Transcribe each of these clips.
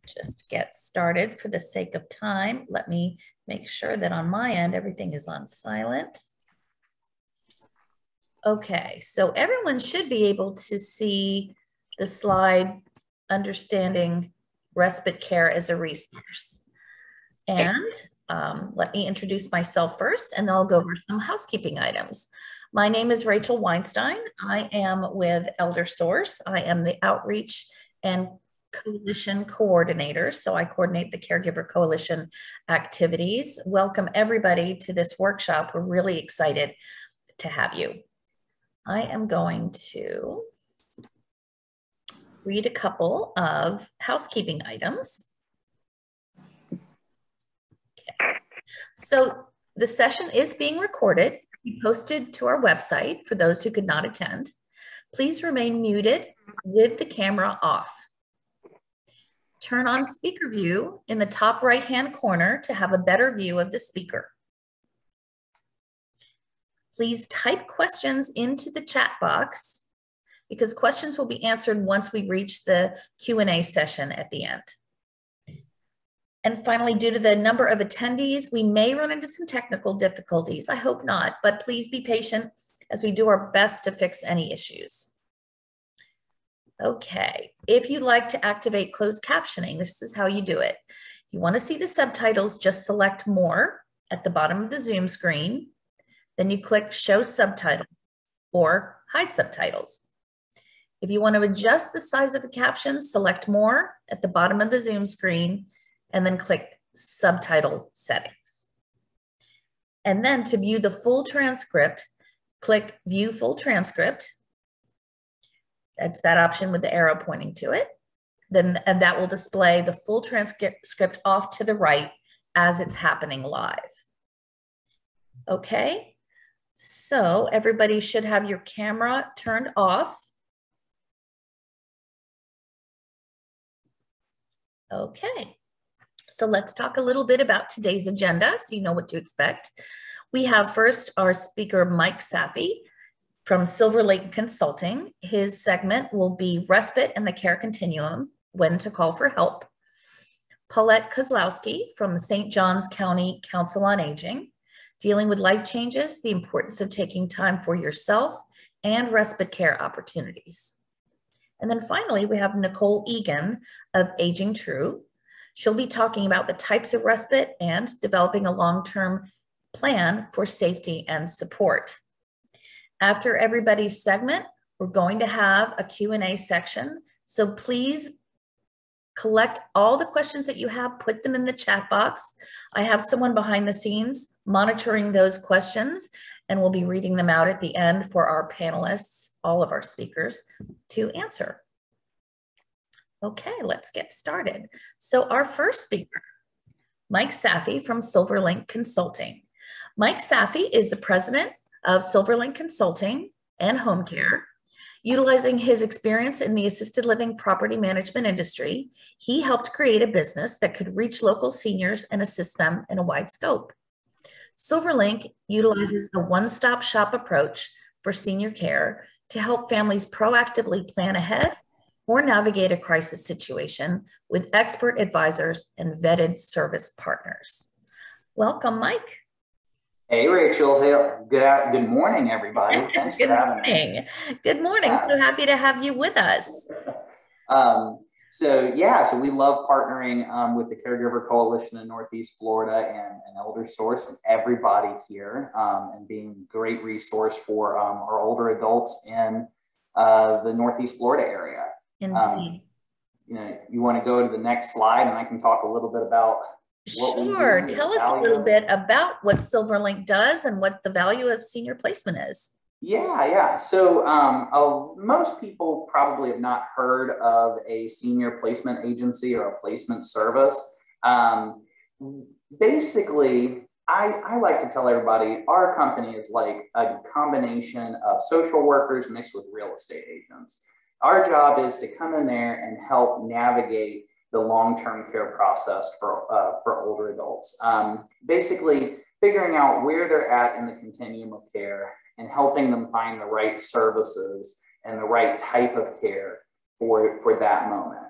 just get started for the sake of time. Let me make sure that on my end, everything is on silent. Okay, so everyone should be able to see the slide, Understanding Respite Care as a Resource. And let me introduce myself first, and then I'll go over some housekeeping items. My name is Rachel Weinstein. I am with ElderSource. I am the Outreach and Coalition Coordinator, so I coordinate the Caregiver Coalition activities. Welcome everybody to this workshop. We're really excited to have you. I am going to read a couple of housekeeping items. Okay. So the session is being recorded, posted to our website for those who could not attend. Please remain muted with the camera off. Turn on speaker view in the top right-hand corner to have a better view of the speaker. Please type questions into the chat box because questions will be answered once we reach the Q&A session at the end. And finally, due to the number of attendees, we may run into some technical difficulties. I hope not, but please be patient as we do our best to fix any issues. Okay, if you'd like to activate closed captioning, this is how you do it. If you want to see the subtitles, just select More at the bottom of the Zoom screen. Then you click Show Subtitles or Hide Subtitles. If you want to adjust the size of the captions, select More at the bottom of the Zoom screen and then click Subtitle Settings. And then to view the full transcript, click View Full Transcript. That's that option with the arrow pointing to it. And that will display the full transcript off to the right as it's happening live. Okay. So everybody should have your camera turned off. Okay, so let's talk a little bit about today's agenda so you know what to expect. We have first our speaker, Mike Saffy from SilverLink Consulting. His segment will be Respite and the Care Continuum, When to Call for Help. Paulette Kozlowski from the St. Johns County Council on Aging, dealing with life changes, the importance of taking time for yourself, and respite care opportunities. And then finally, we have Nicole Egan of Aging True. She'll be talking about the types of respite and developing a long-term plan for safety and support. After everybody's segment, we're going to have a Q&A section. So please collect all the questions that you have, put them in the chat box. I have someone behind the scenes monitoring those questions, and we'll be reading them out at the end for our panelists, all of our speakers, to answer. Okay, let's get started. So our first speaker, Mike Saffy from SilverLink Consulting. Mike Saffy is the president of SilverLink Consulting and Home Care. Utilizing his experience in the assisted living property management industry, he helped create a business that could reach local seniors and assist them in a wide scope. SilverLink utilizes a one-stop shop approach for senior care to help families proactively plan ahead or navigate a crisis situation with expert advisors and vetted service partners. Welcome, Mike. Hey, Rachel. Hey, good morning, everybody. Thanks for having me. Good morning. Yeah. So happy to have you with us. So we love partnering with the Caregiver Coalition in Northeast Florida and ElderSource and everybody here, and being a great resource for our older adults in the Northeast Florida area. Indeed. You want to go to the next slide, and I can talk a little bit about. Sure. Tell us a little bit about what SilverLink does and what the value of senior placement is. Yeah. So most people probably have not heard of a senior placement agency or a placement service. Basically, I like to tell everybody our company is like a combination of social workers mixed with real estate agents. Our job is to come in there and help navigate the long-term care process for older adults. Basically, figuring out where they're at in the continuum of care and helping them find the right services and the right type of care for that moment.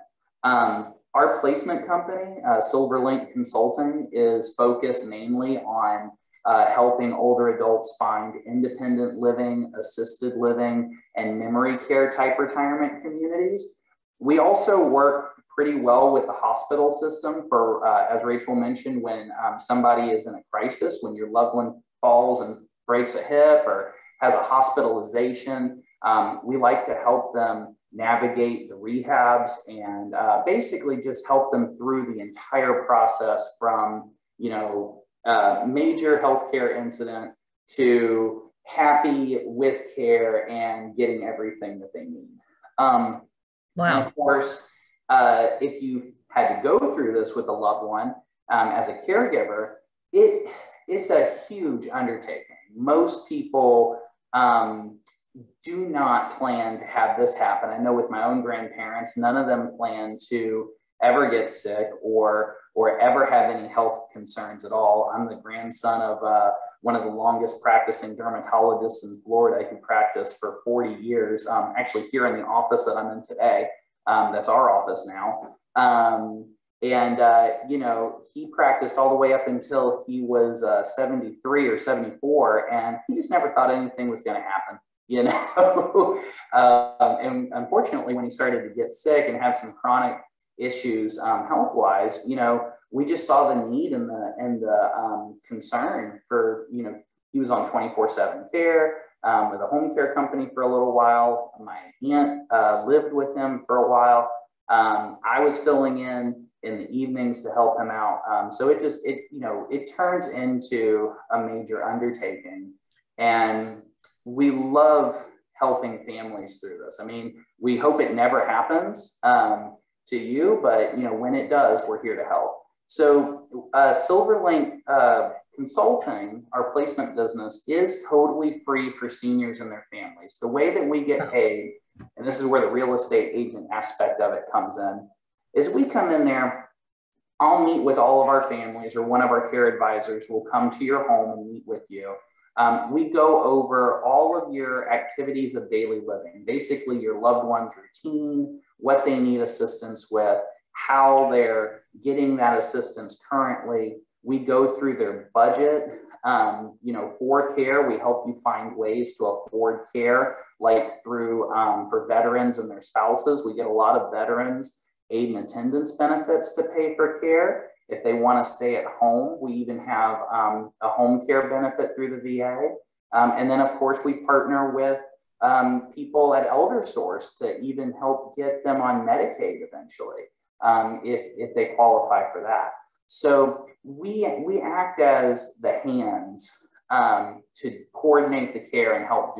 Our placement company, SilverLink Consulting, is focused mainly on helping older adults find independent living, assisted living, and memory care type retirement communities. We also work pretty well with the hospital system for, as Rachel mentioned, when somebody is in a crisis, when your loved one falls and breaks a hip or has a hospitalization. We like to help them navigate the rehabs and basically just help them through the entire process from, major healthcare incident to happy with care and getting everything that they need. Wow. And of course, if you've had to go through this with a loved one as a caregiver, it's a huge undertaking. Most people do not plan to have this happen. I know with my own grandparents, none of them plan to ever get sick or ever have any health concerns at all. I'm the grandson of one of the longest practicing dermatologists in Florida who practiced for 40 years, actually here in the office that I'm in today. That's our office now. He practiced all the way up until he was 73 or 74, and he just never thought anything was going to happen, and unfortunately, when he started to get sick and have some chronic issues health-wise, we just saw the need and the concern for, he was on 24/7 care with a home care company for a little while. My aunt lived with him for a while. I was filling in the evenings to help him out. So it turns into a major undertaking, and we love helping families through this. I mean, we hope it never happens to you, but when it does, we're here to help. So SilverLink Consulting, our placement business, is totally free for seniors and their families. The way that we get paid, and this is where the real estate agent aspect of it comes in, is we come in there, I'll meet with all of our families, or one of our care advisors will come to your home and meet with you. We go over all of your activities of daily living, basically your loved one's routine, what they need assistance with, how they're getting that assistance currently. We go through their budget. For care, we help you find ways to afford care, like through for veterans and their spouses. We get a lot of veterans aid and attendance benefits to pay for care. If they want to stay at home, we even have a home care benefit through the VA. And then, of course, we partner with people at Elder Source to even help get them on Medicaid eventually, if they qualify for that. So we act as the hands to coordinate the care and help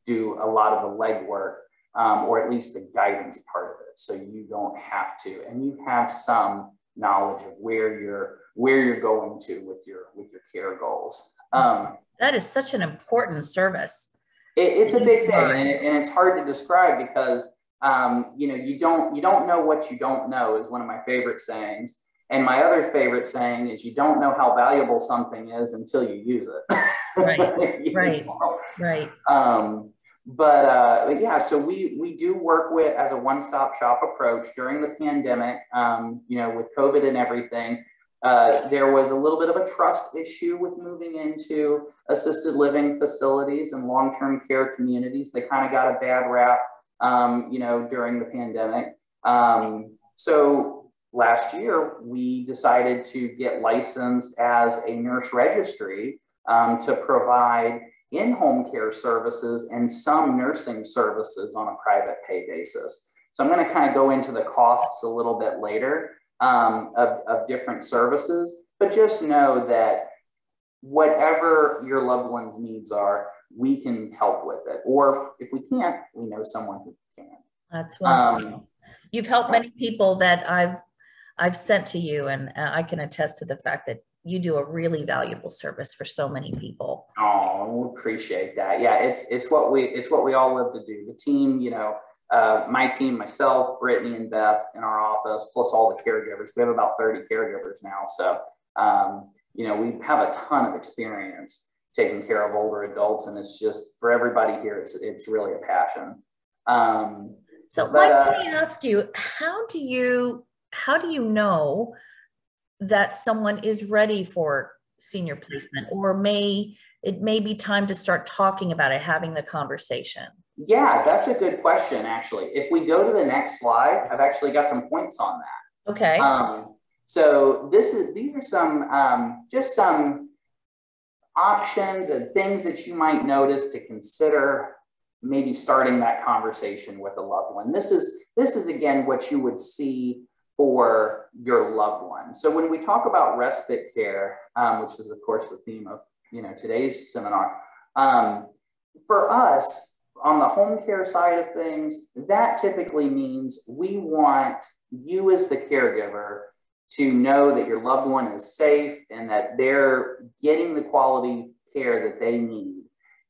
do a lot of the legwork, or at least the guidance part of it. So you don't have to, and you have some knowledge of where you're going to with your care goals. That is such an important service. It's a big thing, and it's hard to describe because you don't know what you don't know is one of my favorite sayings. And my other favorite saying is, you don't know how valuable something is until you use it. Right. But yeah, so we do work with as a one-stop shop approach during the pandemic. With COVID and everything, there was a little bit of a trust issue with moving into assisted living facilities and long-term care communities. They kind of got a bad rap, during the pandemic. So last year, we decided to get licensed as a nurse registry to provide in-home care services and some nursing services on a private pay basis. So I'm going to kind of go into the costs a little bit later of different services, but just know that whatever your loved one's needs are, we can help with it. Or if we can't, we know someone who can. That's wonderful. You've helped many people that I've sent to you, and I can attest to the fact that you do a really valuable service for so many people. Oh, we appreciate that. Yeah, it's what we all live to do. The team, my team, myself, Brittany, and Beth in our office, plus all the caregivers. We have about 30 caregivers now, so we have a ton of experience taking care of older adults, and it's just for everybody here. It's really a passion. So, Mike, let me ask you, how do you how do you know that someone is ready for senior placement, or it may be time to start talking about it, having the conversation? Yeah, that's a good question, actually. If we go to the next slide, I've actually got some points on that. Okay. So these are some, just some options and things that you might notice to consider maybe starting that conversation with a loved one. This is again, what you would see for your loved one. So when we talk about respite care, which is of course the theme of, today's seminar, for us on the home care side of things, that typically means we want you as the caregiver to know that your loved one is safe and that they're getting the quality care that they need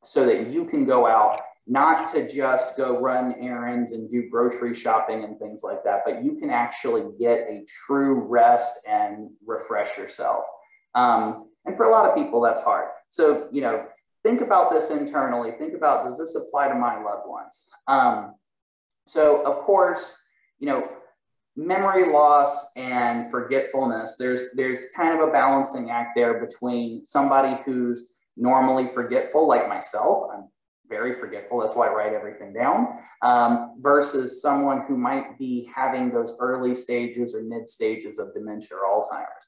so that you can go out, not to just go run errands and do grocery shopping and things like that, but you can actually get a true rest and refresh yourself. And for a lot of people, that's hard. So, think about this internally. Think about, does this apply to my loved ones? So of course, memory loss and forgetfulness, there's kind of a balancing act there between somebody who's normally forgetful, like myself. I'm very forgetful, that's why I write everything down, versus someone who might be having those early stages or mid stages of dementia or Alzheimer's.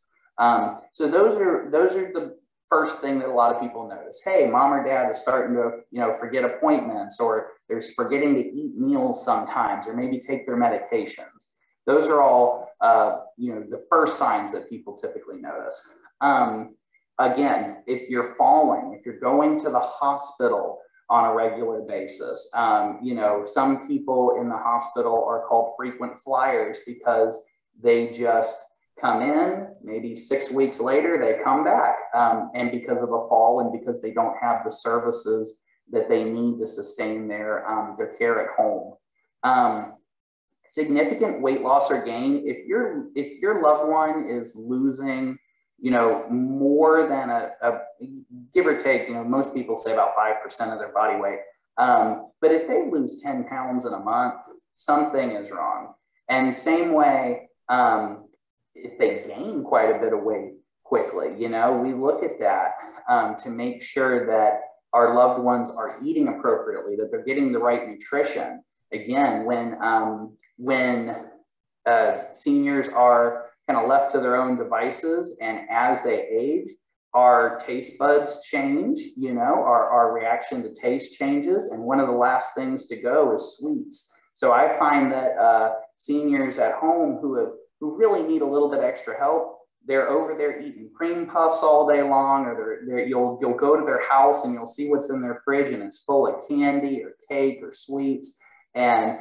So those are the first thing that a lot of people notice. Hey, mom or dad is starting to, forget appointments, or they're forgetting to eat meals sometimes, or maybe take their medications. Those are all, the first signs that people typically notice. Again, if you're falling, if you're going to the hospital on a regular basis, some people in the hospital are called frequent flyers because they just come in, maybe 6 weeks later, they come back, and because of a fall and because they don't have the services that they need to sustain their care at home. Significant weight loss or gain, if your loved one is losing, more than a give or take, most people say about 5% of their body weight. But if they lose 10 pounds in a month, something is wrong. And same way, if they gain quite a bit of weight quickly, we look at that to make sure that our loved ones are eating appropriately, that they're getting the right nutrition. Again, when seniors are kind of left to their own devices, and as they age, our taste buds change, our reaction to taste changes. And one of the last things to go is sweets. So I find that seniors at home who really need a little bit extra help, they're over there eating cream puffs all day long, or you'll go to their house and you'll see what's in their fridge and it's full of candy or cake or sweets. And,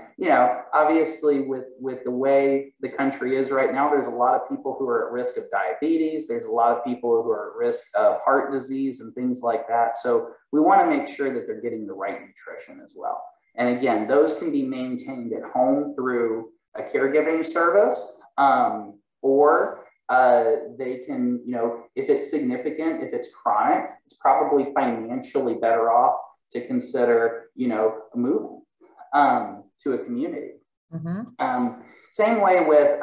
obviously with the way the country is right now, there's a lot of people who are at risk of diabetes. There's a lot of people who are at risk of heart disease and things like that. So we want to make sure that they're getting the right nutrition as well. And again, those can be maintained at home through a caregiving service, or they can, if it's significant, if it's chronic, it's probably financially better off to consider, moving to a community. Mm-hmm. Same way with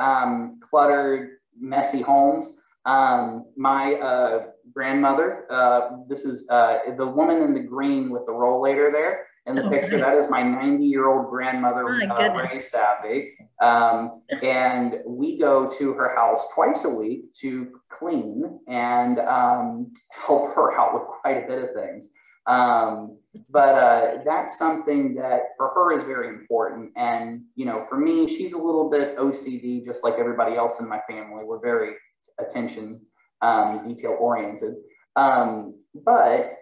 cluttered, messy homes. My grandmother, this is the woman in the green with the rollator there in the picture. That is my 90-year-old grandmother, Ray Saffy. And we go to her house twice a week to clean and help her out with quite a bit of things. But that's something that for her is very important. And, for me, she's a little bit OCD, just like everybody else in my family. We're very attention, detail oriented. But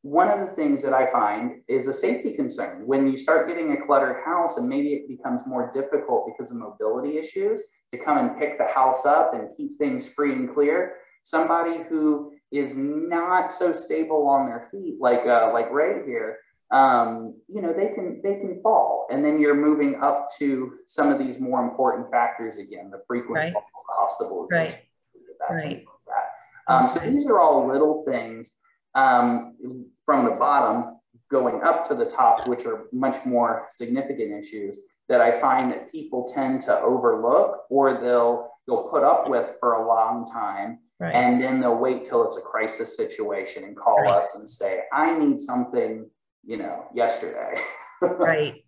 one of the things that I find is a safety concern. When you start getting a cluttered house, and maybe it becomes more difficult because of mobility issues to come and pick the house up and keep things free and clear, somebody who is not so stable on their feet, like Ray here, they can fall, and then you're moving up to some of these more important factors again, the frequent hospitalization, right. So these are all little things from the bottom going up to the top, which are much more significant issues that I find that people tend to overlook, or they'll put up with for a long time. Right. And then they'll wait till it's a crisis situation and call us and say, I need something, you know, yesterday. Right.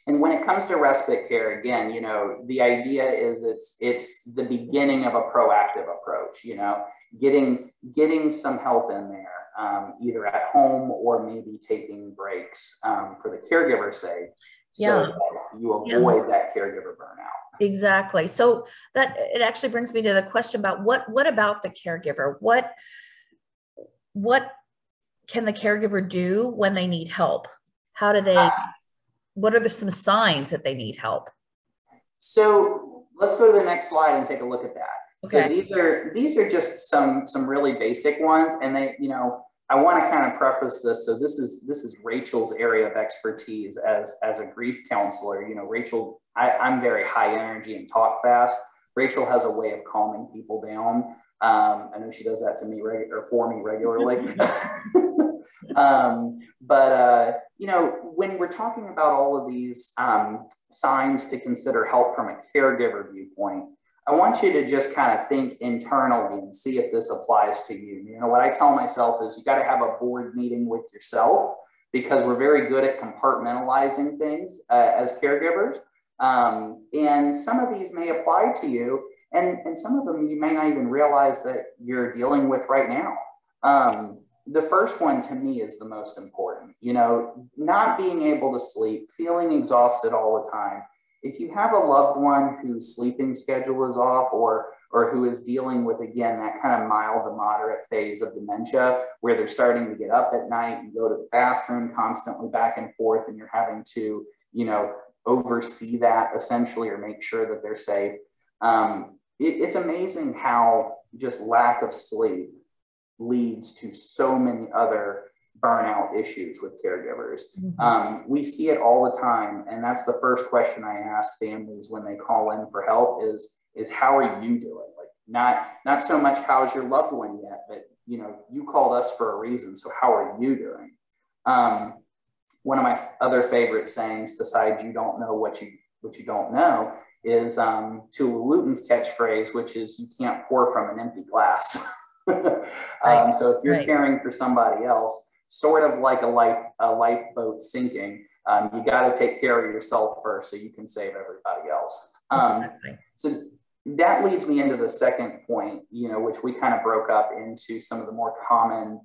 And when it comes to respite care, again, you know, the idea is it's the beginning of a proactive approach, you know, getting some help in there, either at home or maybe taking breaks for the caregiver's sake, so that you avoid that caregiver burnout. Exactly. So that it actually brings me to the question about what about the caregiver? What can the caregiver do when they need help? How do they? What are some signs that they need help? So let's go to the next slide and take a look at that. Okay. So these are just some really basic ones, and they, you know, I want to kind of preface this. So this is Rachel's area of expertise as a grief counselor. You know, Rachel, I'm very high energy and talk fast. Rachel has a way of calming people down. I know she does that to me for me regularly. You know, when we're talking about all of these signs to consider help from a caregiver viewpoint, I want you to just kind of think internally and see if this applies to you. You know, what I tell myself is you got to have a board meeting with yourself, because we're very good at compartmentalizing things as caregivers. And some of these may apply to you, and some of them you may not even realize that you're dealing with right now. The first one to me is the most important, you know, not being able to sleep, feeling exhausted all the time. If you have a loved one whose sleeping schedule is off, or who is dealing with, again, that kind of mild to moderate phase of dementia, where they're starting to get up at night and go to the bathroom constantly back and forth, and you're having to, you know, oversee that essentially, or make sure that they're safe. It's amazing how just lack of sleep leads to so many other burnout issues with caregivers. Mm-hmm. We see it all the time. And that's the first question I ask families when they call in for help is how are you doing? Like not so much how's your loved one yet, but you know, you called us for a reason. So how are you doing? One of my other favorite sayings, besides you don't know what you don't know, is Tula Luton's catchphrase, which is you can't pour from an empty glass. Right. So if you're caring for somebody else, sort of like a lifeboat sinking, you got to take care of yourself first so you can save everybody else. So that leads me into the second point, you know, which we kind of broke up into some of the more common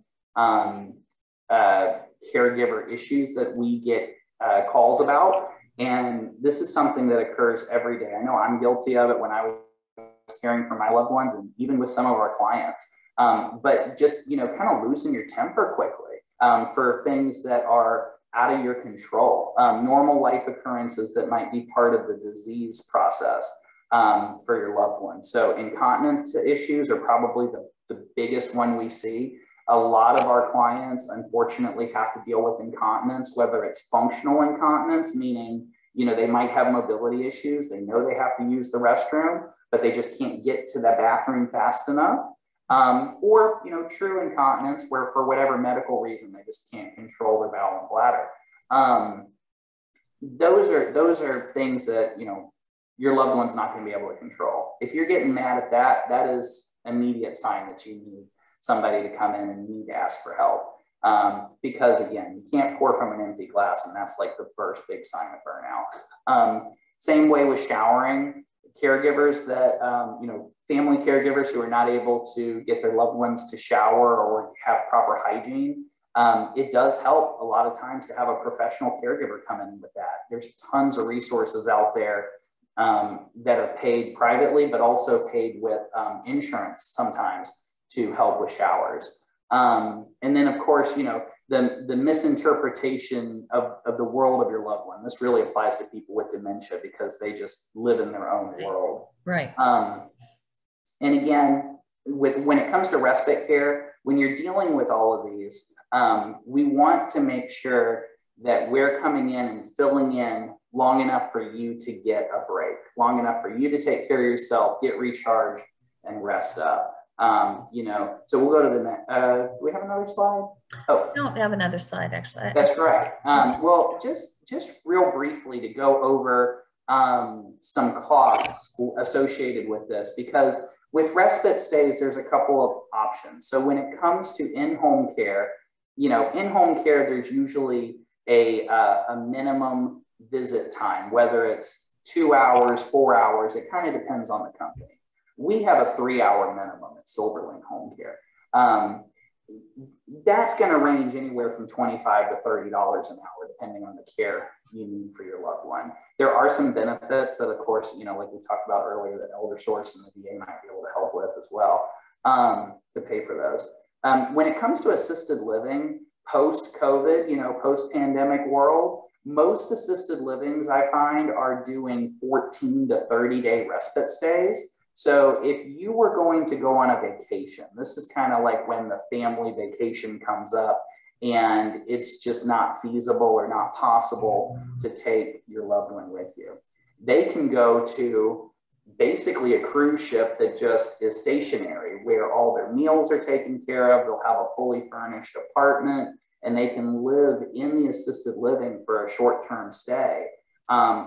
caregiver issues that we get calls about. And this is something that occurs every day. I know I'm guilty of it when I was caring for my loved ones, and even with some of our clients. But just, you know, kind of losing your temper quickly for things that are out of your control, normal life occurrences that might be part of the disease process for your loved one. So incontinence issues are probably the biggest one we see. A lot of our clients, unfortunately, have to deal with incontinence, whether it's functional incontinence, meaning, you know, they might have mobility issues. They know they have to use the restroom, but they just can't get to the bathroom fast enough. Or, you know, true incontinence, where for whatever medical reason, they just can't control their bowel and bladder. Those are things that, you know, your loved one's not going to be able to control. If you're getting mad at that, that is immediate sign that you need somebody to come in and you need to ask for help. Because again, you can't pour from an empty glass, and that's like the first big sign of burnout. Same way with showering. Caregivers that, you know, family caregivers who are not able to get their loved ones to shower or have proper hygiene, it does help a lot of times to have a professional caregiver come in with that. There's tons of resources out there that are paid privately, but also paid with insurance sometimes to help with showers. And then, of course, you know, the misinterpretation of the world of your loved one. This really applies to people with dementia because they just live in their own world. Right. And again, when it comes to respite care, when you're dealing with all of these, we want to make sure that we're coming in and filling in long enough for you to get a break, long enough for you to take care of yourself, get recharged, and rest up. You know, so we'll go to the next. Do we have another slide? Oh, I don't have another slide, actually. That's right. Well, just real briefly to go over some costs associated with this, because with respite stays, there's a couple of options. So when it comes to in-home care, you know, in-home care, there's usually a minimum visit time, whether it's 2 hours, 4 hours, it kind of depends on the company. We have a 3-hour minimum at SilverLink Home Care. That's going to range anywhere from $25 to $30 an hour, depending on the care you need for your loved one. There are some benefits that, of course, you know, like we talked about earlier, that Elder Source and the VA might be able to help with as well, to pay for those. When it comes to assisted living, post-COVID, you know, post-pandemic world, most assisted livings I find are doing 14 to 30-day respite stays. So if you were going to go on a vacation, this is kind of like when the family vacation comes up and it's just not feasible or not possible to take your loved one with you. They can go to basically a cruise ship that just is stationary, where all their meals are taken care of. They'll have a fully furnished apartment and they can live in the assisted living for a short-term stay.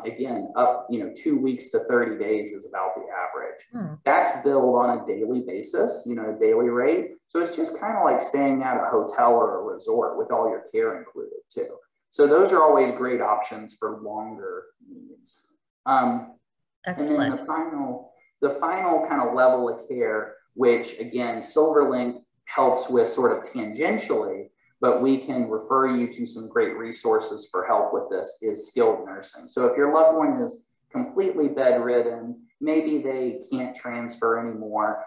Again, up, you know, 2 weeks to 30 days is about the average. That's billed on a daily basis, you know, daily rate. So it's just kind of like staying at a hotel or a resort with all your care included too. So those are always great options for longer needs. Excellent. And then the final kind of level of care, which again, SilverLink helps with sort of tangentially, but we can refer you to some great resources for help with this, is skilled nursing. So if your loved one is completely bedridden, maybe they can't transfer anymore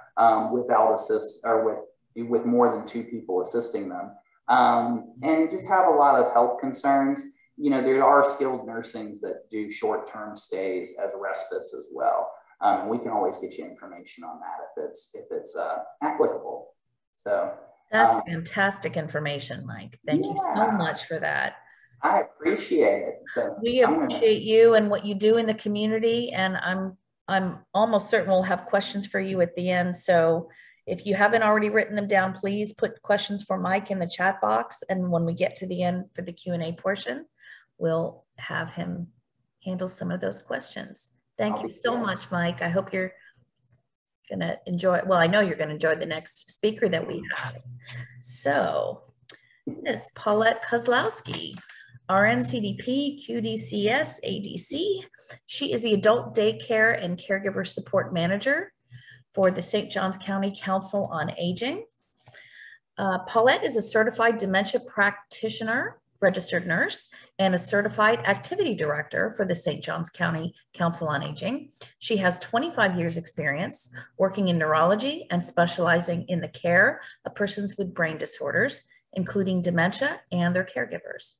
without assist, or with more than 2 people assisting them, and just have a lot of health concerns, you know, there are skilled nursings that do short-term stays as respites as well. And we can always get you information on that if it's applicable. So. That's fantastic information, Mike. Thank you so much for that. I appreciate it. So we appreciate you and what you do in the community, and I'm almost certain we'll have questions for you at the end. So if you haven't already written them down, please put questions for Mike in the chat box, and when we get to the end for the Q&A portion, we'll have him handle some of those questions. Thank you so much, Mike. I hope you're gonna enjoy, well, I know you're gonna enjoy the next speaker that we have. So, Ms. Paulette Kozlowski, RN CDP, QDCS, ADC. She is the Adult Daycare and Caregiver Support Manager for the St. Johns County Council on Aging. Paulette is a certified dementia practitioner, registered nurse, and a certified activity director for the St. Johns County Council on Aging. She has 25 years experience working in neurology and specializing in the care of persons with brain disorders, including dementia and their caregivers.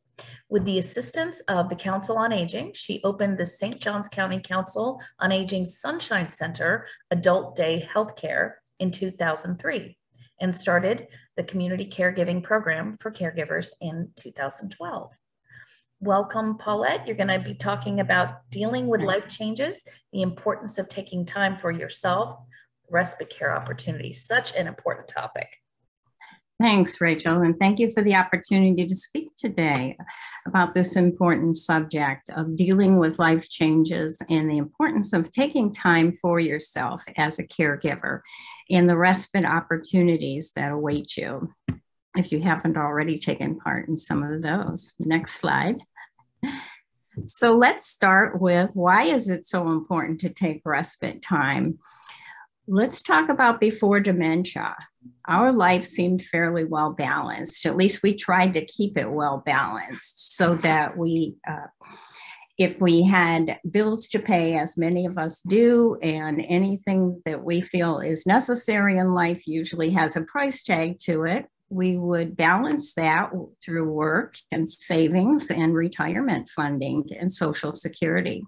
With the assistance of the Council on Aging, she opened the St. Johns County Council on Aging Sunshine Center Adult Day Healthcare in 2003. And started the Community Caregiving Program for caregivers in 2012. Welcome, Paulette. You're going to be talking about dealing with life changes, the importance of taking time for yourself, respite care opportunities, such an important topic. Thanks, Rachel, and thank you for the opportunity to speak today about this important subject of dealing with life changes and the importance of taking time for yourself as a caregiver and the respite opportunities that await you if you haven't already taken part in some of those. Next slide. So let's start with, why is it so important to take respite time? Let's talk about before dementia. Our life seemed fairly well balanced. At least we tried to keep it well balanced so that we, if we had bills to pay, as many of us do, and anything that we feel is necessary in life usually has a price tag to it, we would balance that through work and savings and retirement funding and Social Security.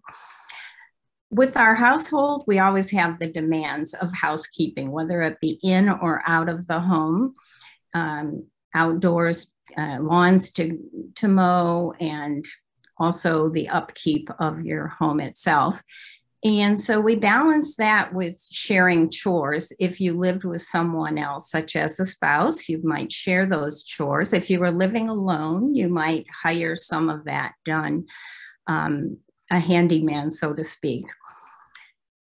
With our household, we always have the demands of housekeeping, whether it be in or out of the home, outdoors, lawns to mow, and also the upkeep of your home itself. And so we balance that with sharing chores. If you lived with someone else, such as a spouse, you might share those chores. If you were living alone, you might hire some of that done, a handyman, so to speak.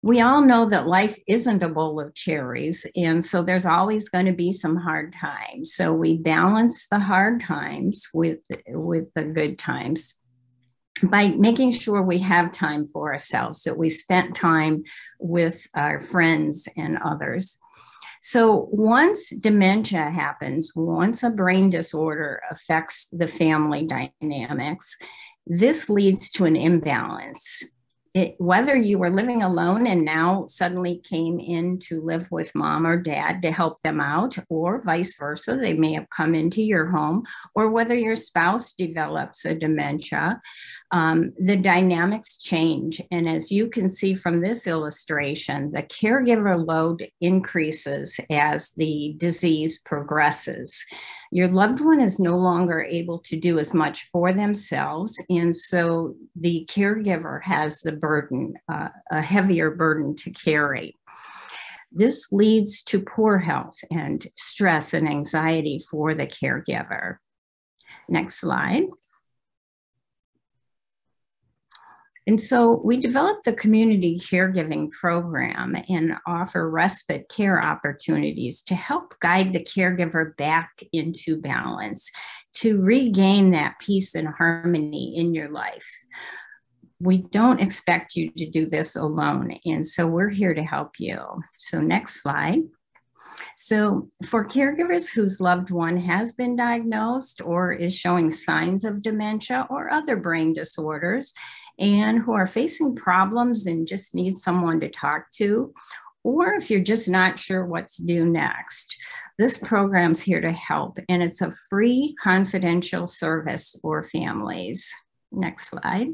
We all know that life isn't a bowl of cherries, and so there's always going to be some hard times. So we balance the hard times with the good times by making sure we have time for ourselves, that we spent time with our friends and others. So once dementia happens, once a brain disorder affects the family dynamics, this leads to an imbalance. Whether you were living alone and now suddenly came in to live with mom or dad to help them out, or vice versa, they may have come into your home, or whether your spouse develops a dementia, the dynamics change. And as you can see from this illustration, the caregiver load increases as the disease progresses. Your loved one is no longer able to do as much for themselves, and so the caregiver has the burden, a heavier burden to carry. This leads to poor health and stress and anxiety for the caregiver. Next slide. And so we developed the community caregiving program and offer respite care opportunities to help guide the caregiver back into balance, to regain that peace and harmony in your life. We don't expect you to do this alone, and so we're here to help you. So next slide. So for caregivers whose loved one has been diagnosed or is showing signs of dementia or other brain disorders, and who are facing problems and just need someone to talk to, or if you're just not sure what to do next, this program's here to help, and it's a free confidential service for families. Next slide.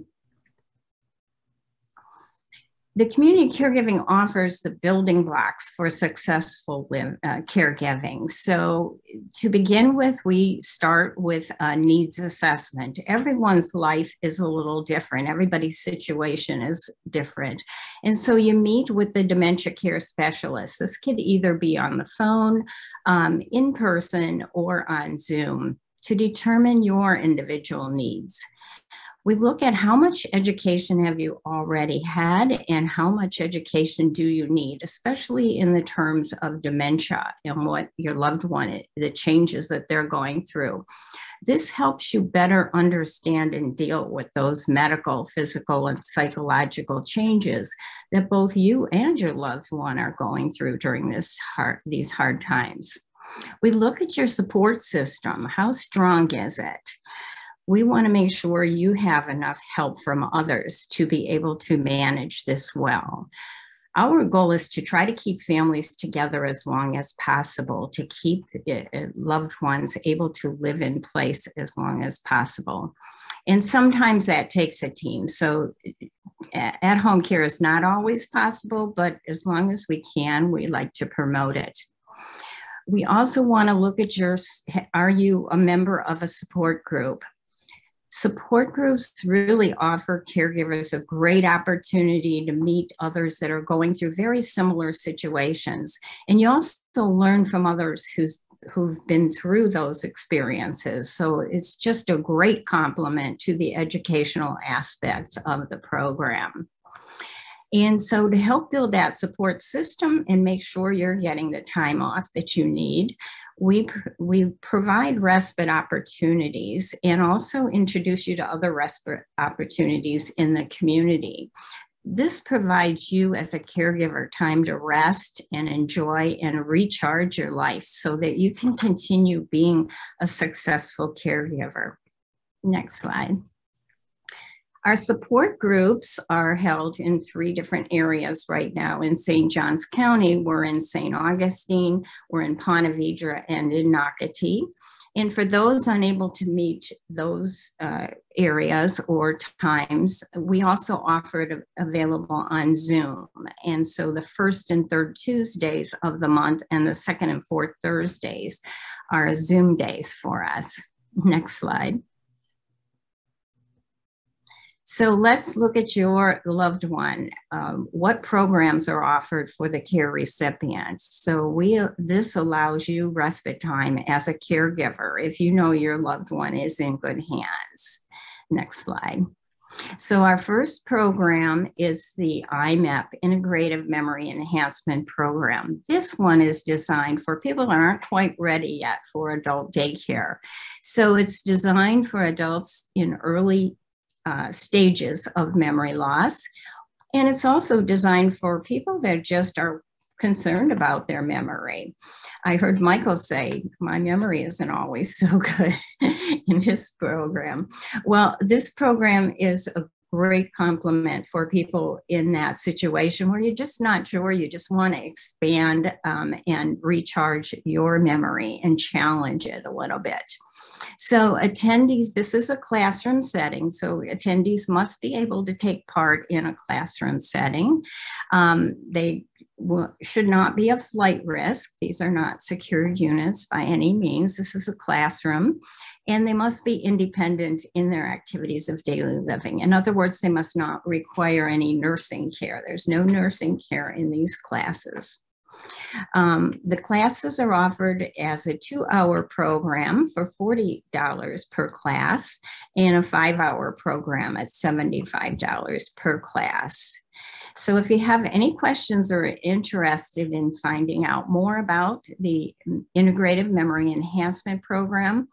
The community caregiving offers the building blocks for successful caregiving. So to begin with, we start with a needs assessment. Everyone's life is a little different. Everybody's situation is different. And so you meet with the dementia care specialist. This could either be on the phone, in person, or on Zoom to determine your individual needs. We look at how much education have you already had and how much education do you need, especially in the terms of dementia and what your loved one, the changes that they're going through. This helps you better understand and deal with those medical, physical, and psychological changes that both you and your loved one are going through during these hard times. We look at your support system. How strong is it? We want to make sure you have enough help from others to be able to manage this well. Our goal is to try to keep families together as long as possible, to keep loved ones able to live in place as long as possible. And sometimes that takes a team. So at-home care is not always possible, but as long as we can, we like to promote it. We also want to look at are you a member of a support group? Support groups really offer caregivers a great opportunity to meet others that are going through very similar situations. And you also learn from others who've been through those experiences. So it's just a great complement to the educational aspect of the program. And so to help build that support system and make sure you're getting the time off that you need, we provide respite opportunities and also introduce you to other respite opportunities in the community. This provides you as a caregiver time to rest and enjoy and recharge your life so that you can continue being a successful caregiver. Next slide. Our support groups are held in 3 different areas right now. In St. Johns County, we're in St. Augustine, we're in Ponte Vedra, and in Nocatee. And for those unable to meet those areas or times, we also offer it available on Zoom. And so the 1st and 3rd Tuesdays of the month and the 2nd and 4th Thursdays are Zoom days for us. Next slide. So let's look at your loved one. What programs are offered for the care recipients? So this allows you respite time as a caregiver if you know your loved one is in good hands. Next slide. So our first program is the Imep, Integrative Memory Enhancement Program. This one is designed for people that aren't quite ready yet for adult daycare. So it's designed for adults in early stages of memory loss. And it's also designed for people that just are concerned about their memory. I heard Michael say, my memory isn't always so good in his program. Well, this program is a great complement for people in that situation where you're just not sure, you just want to expand and recharge your memory and challenge it a little bit. So attendees, this is a classroom setting, so attendees must be able to take part in a classroom setting. They should not be a flight risk. These are not secured units by any means. This is a classroom, and they must be independent in their activities of daily living. In other words, they must not require any nursing care. There's no nursing care in these classes. The classes are offered as a 2-hour program for $40 per class and a 5-hour program at $75 per class. So if you have any questions or are interested in finding out more about the Integrative Memory Enhancement Program,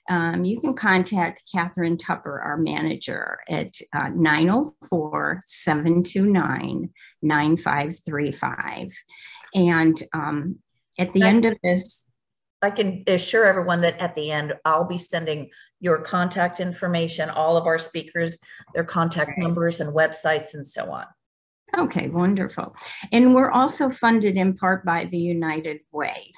you can contact Catherine Tupper, our manager, at 904-729-9535. And at the end of this, I can assure everyone that at the end, I'll be sending your contact information, all of our speakers, their contact numbers and websites and so on. Okay, wonderful. And we're also funded in part by the United Way.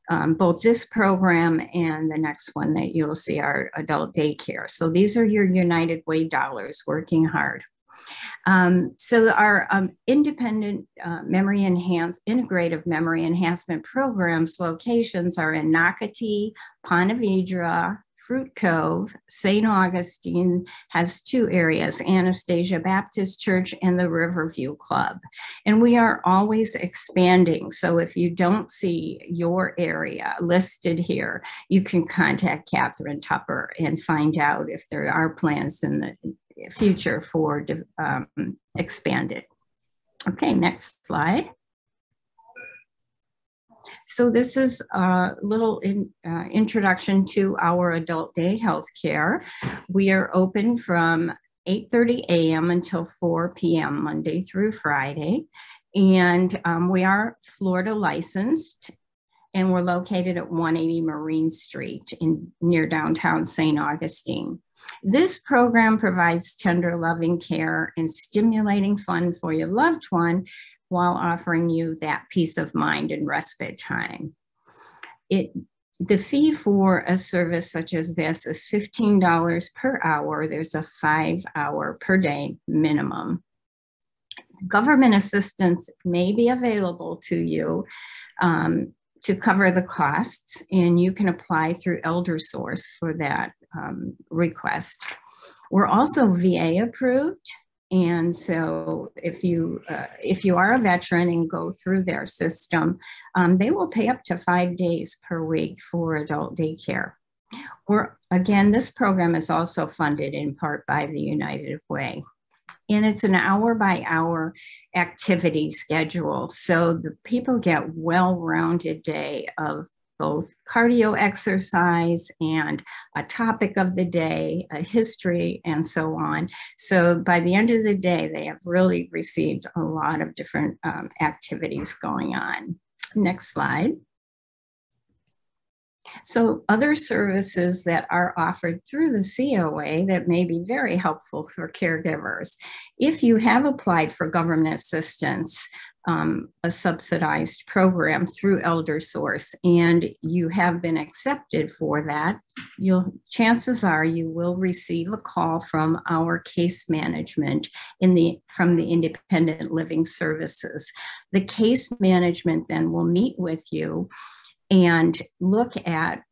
Both this program and the next one that you'll see are adult daycare. So these are your United Way dollars working hard. So our independent integrative memory enhancement programs locations are in Nocatee, Ponte Vedra, Fruit Cove. St. Augustine has 2 areas, Anastasia Baptist Church and the Riverview Club. And we are always expanding. So if you don't see your area listed here, you can contact Catherine Tupper and find out if there are plans in the future for expanded. Okay, next slide. So this is a little introduction to our adult day health care. We are open from 8:30 a.m. until 4 p.m. Monday through Friday. And we are Florida licensed, and we're located at 180 Marine Street near downtown St. Augustine. This program provides tender, loving care and stimulating fun for your loved one while offering you that peace of mind and respite time. The fee for a service such as this is $15 per hour. There's a 5-hour per day minimum. Government assistance may be available to you to cover the costs, and you can apply through ElderSource for that request. We're also VA approved. And so if you are a veteran and go through their system, they will pay up to 5 days per week for adult daycare. Again, this program is also funded in part by the United Way. And it's an hour-by-hour activity schedule. So the people get well-rounded day of both cardio exercise and a topic of the day, a history, and so on. So by the end of the day, they have really received a lot of different activities going on. Next slide. So other services that are offered through the COA that may be very helpful for caregivers. If you have applied for government assistance, a subsidized program through ElderSource, and you have been accepted for that, chances are you will receive a call from our case management from the Independent Living Services. The case management then will meet with you and look at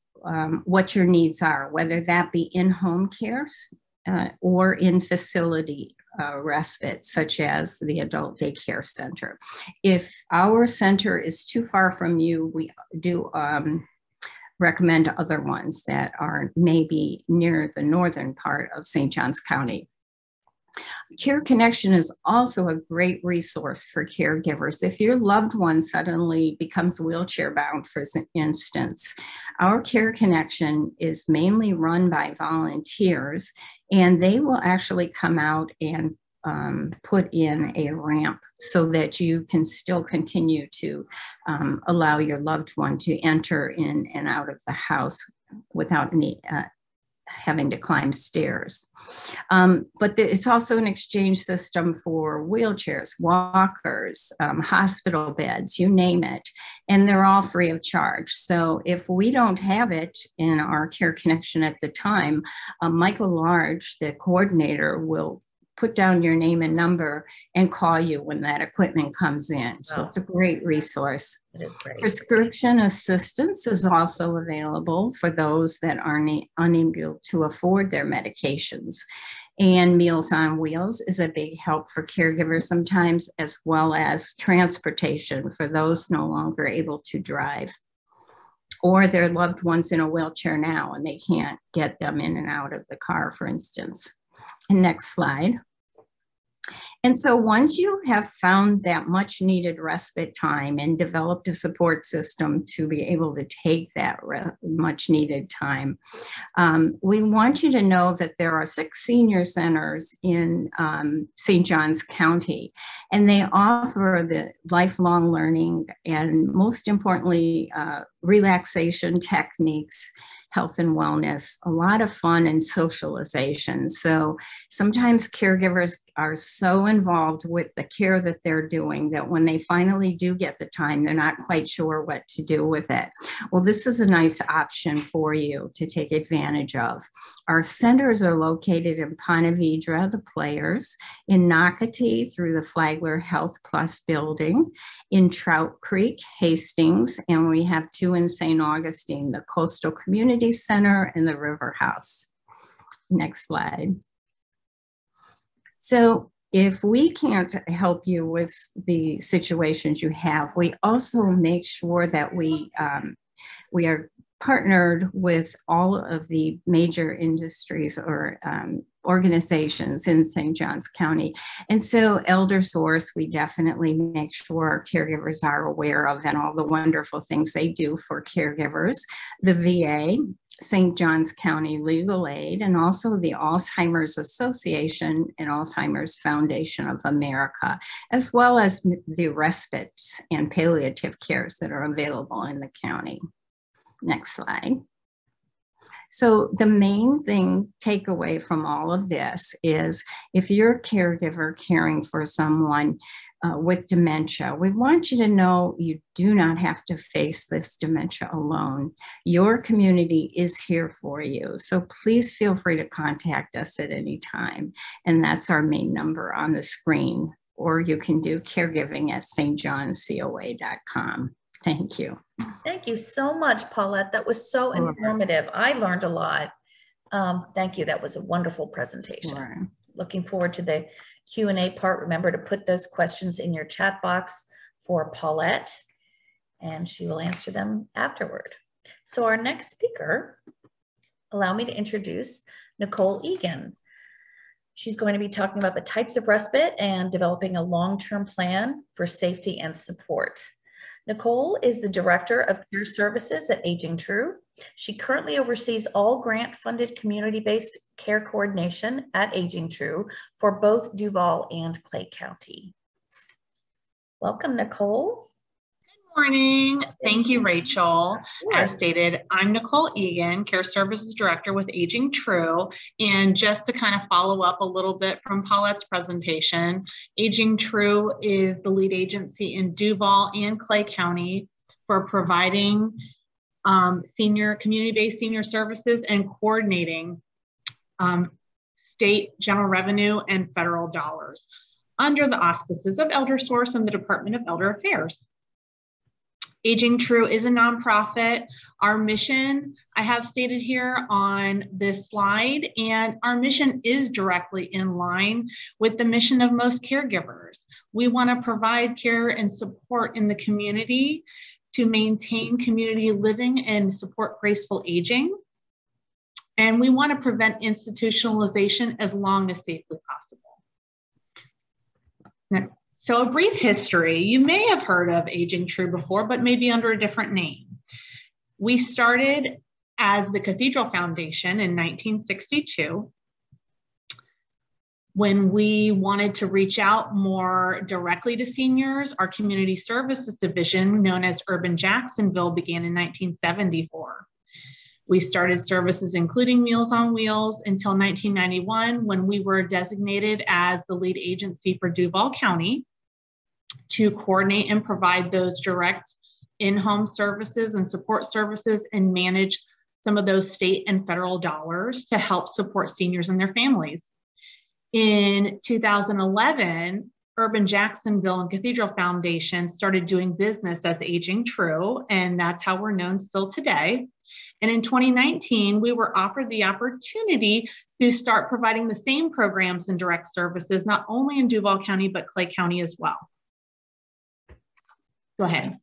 what your needs are, whether that be in-home care, or in facility respite, such as the adult daycare center. If our center is too far from you, we do recommend other ones that are maybe near the northern part of St. Johns County. Care Connection is also a great resource for caregivers. If your loved one suddenly becomes wheelchair bound, for instance, our Care Connection is mainly run by volunteers, and they will actually come out and put in a ramp so that you can still continue to allow your loved one to enter in and out of the house without any having to climb stairs. But it's also an exchange system for wheelchairs, walkers, hospital beds, you name it, and they're all free of charge. So if we don't have it in our Care Connection at the time, Michael Large, the coordinator, will put down your name and number and call you when that equipment comes in. So it's a great resource. It is great. Prescription assistance is also available for those that are unable to afford their medications. And Meals on Wheels is a big help for caregivers sometimes, as well as transportation for those no longer able to drive, or their loved ones in a wheelchair now and they can't get them in and out of the car, for instance. And next slide. And so once you have found that much needed respite time and developed a support system to be able to take that much needed time, we want you to know that there are 6 senior centers in St. Johns County, and they offer the lifelong learning and, most importantly, relaxation techniques, health and wellness, a lot of fun and socialization. So sometimes caregivers are so involved with the care that they're doing that when they finally do get the time, they're not quite sure what to do with it. Well, this is a nice option for you to take advantage of. Our centers are located in Ponte Vedra, the Players, in Nocatee through the Flagler Health Plus building, in Trout Creek, Hastings, and we have 2 in St. Augustine, the Coastal Community Center and the River House. Next slide. So if we can't help you with the situations you have, we also make sure that we are partnered with all of the major industries or organizations in St. Johns County. And so Elder Source, we definitely make sure our caregivers are aware of and all the wonderful things they do for caregivers. The VA, St. Johns County Legal Aid, and also the Alzheimer's Association and Alzheimer's Foundation of America, as well as the respites and palliative cares that are available in the county. Next slide. So the main takeaway from all of this is if you're a caregiver caring for someone with dementia, we want you to know you do not have to face this dementia alone. Your community is here for you. So please feel free to contact us at any time. And that's our main number on the screen, or you can do caregiving@stjohnscoa.com. Thank you. Thank you so much, Paulette. That was so informative. I learned a lot. Thank you. That was a wonderful presentation. Sure. Looking forward to the Q&A part. Remember to put those questions in your chat box for Paulette, and she will answer them afterward. So our next speaker, allow me to introduce Nicole Egan. She's going to be talking about the types of respite and developing a long-term plan for safety and support. Nicole is the Director of Care Services at Aging True. She currently oversees all grant-funded community-based care coordination at Aging True for both Duval and Clay County. Welcome, Nicole. Good morning. Thank you, Rachel. As stated, I'm Nicole Egan, Care Services Director with Aging True. And just to kind of follow up a little bit from Paulette's presentation, Aging True is the lead agency in Duval and Clay County for providing community-based senior services and coordinating state general revenue and federal dollars under the auspices of Elder Source and the Department of Elder Affairs. Aging True is a nonprofit. Our mission, I have stated here on this slide, and our mission is directly in line with the mission of most caregivers. We want to provide care and support in the community to maintain community living and support graceful aging. And we want to prevent institutionalization as long as safely possible. Now, so a brief history, you may have heard of Aging True before, but maybe under a different name. We started as the Cathedral Foundation in 1962 when we wanted to reach out more directly to seniors. Our community services division, known as Urban Jacksonville, began in 1974. We started services including Meals on Wheels until 1991, when we were designated as the lead agency for Duval County to coordinate and provide those direct in-home services and support services and manage some of those state and federal dollars to help support seniors and their families. In 2011, Urban Jacksonville and Cathedral Foundation started doing business as Aging True, and that's how we're known still today. And in 2019, we were offered the opportunity to start providing the same programs and direct services, not only in Duval County, but Clay County as well. Go ahead.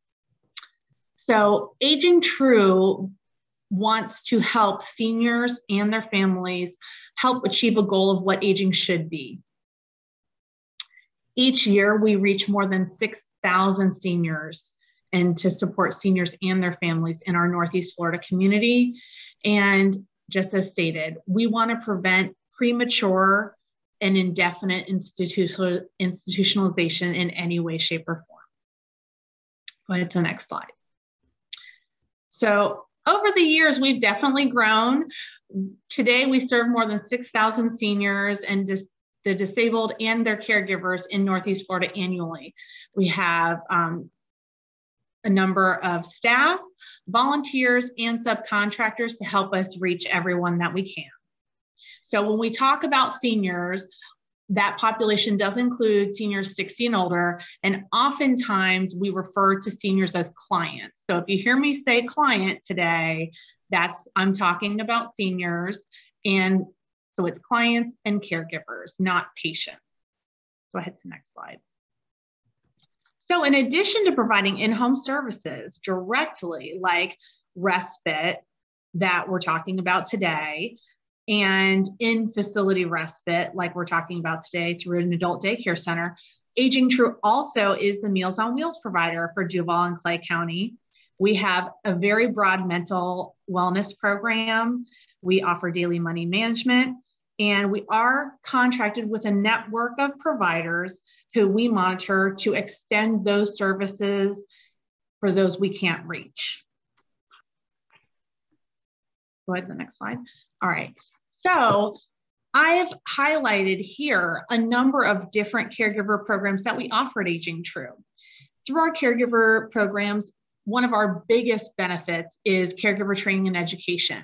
So Aging True wants to help seniors and their families help achieve a goal of what aging should be. Each year, we reach more than 6,000 seniors and to support seniors and their families in our Northeast Florida community. And just as stated, we want to prevent premature and indefinite institutionalization in any way, shape, or form. Go ahead to the next slide. So over the years, we've definitely grown. Today, we serve more than 6,000 seniors and the disabled and their caregivers in Northeast Florida annually. We have a number of staff, volunteers, and subcontractors to help us reach everyone that we can. So when we talk about seniors, that population does include seniors 60 and older, and oftentimes we refer to seniors as clients. So if you hear me say client today, I'm talking about seniors, and so it's clients and caregivers, not patients. Go ahead to the next slide. So in addition to providing in-home services directly, like respite that we're talking about today, and in-facility respite, like we're talking about today through an adult daycare center, Aging True also is the Meals on Wheels provider for Duval and Clay County. We have a very broad mental wellness program. We offer daily money management, and we are contracted with a network of providers who we monitor to extend those services for those we can't reach. Go ahead to the next slide. All right. So I've highlighted here a number of different caregiver programs that we offer at Aging True. Through our caregiver programs, one of our biggest benefits is caregiver training and education.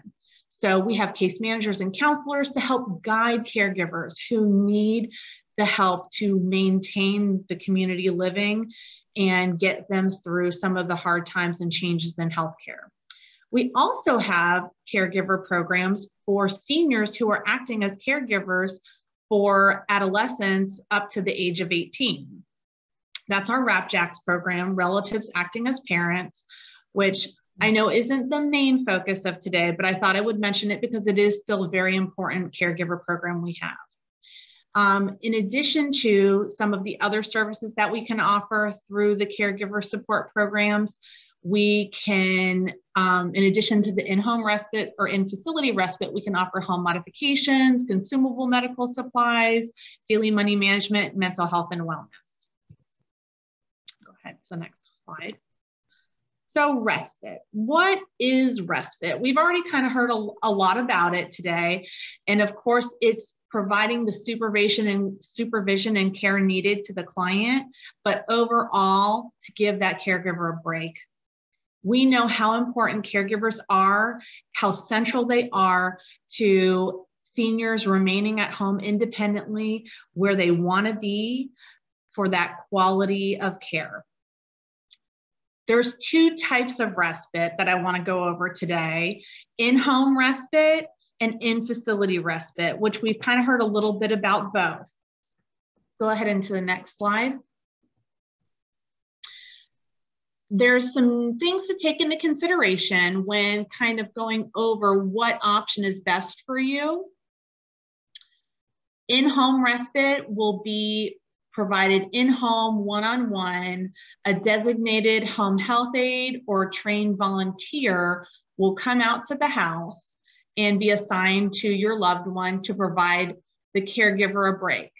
So we have case managers and counselors to help guide caregivers who need the help to maintain the community living and get them through some of the hard times and changes in healthcare. We also have caregiver programs for seniors who are acting as caregivers for adolescents up to the age of 18. That's our RAPJACS program, Relatives Acting as Parents, which I know isn't the main focus of today, but I thought I would mention it because it is still a very important caregiver program we have. In addition to some of the other services that we can offer through the caregiver support programs, we can, in addition to the in-home respite or in-facility respite, we can offer home modifications, consumable medical supplies, daily money management, mental health and wellness. Go ahead to the next slide. So respite, what is respite? We've already kind of heard a lot about it today. And of course, it's providing the supervision and care needed to the client, but overall to give that caregiver a break. We know how important caregivers are, how central they are to seniors remaining at home independently where they want to be for that quality of care. There's two types of respite that I want to go over today: in-home respite and in-facility respite, which we've kind of heard a little bit about both. Go ahead into the next slide. There's some things to take into consideration when kind of going over what option is best for you. In-home respite will be provided in-home, one-on-one. A designated home health aide or trained volunteer will come out to the house and be assigned to your loved one to provide the caregiver a break.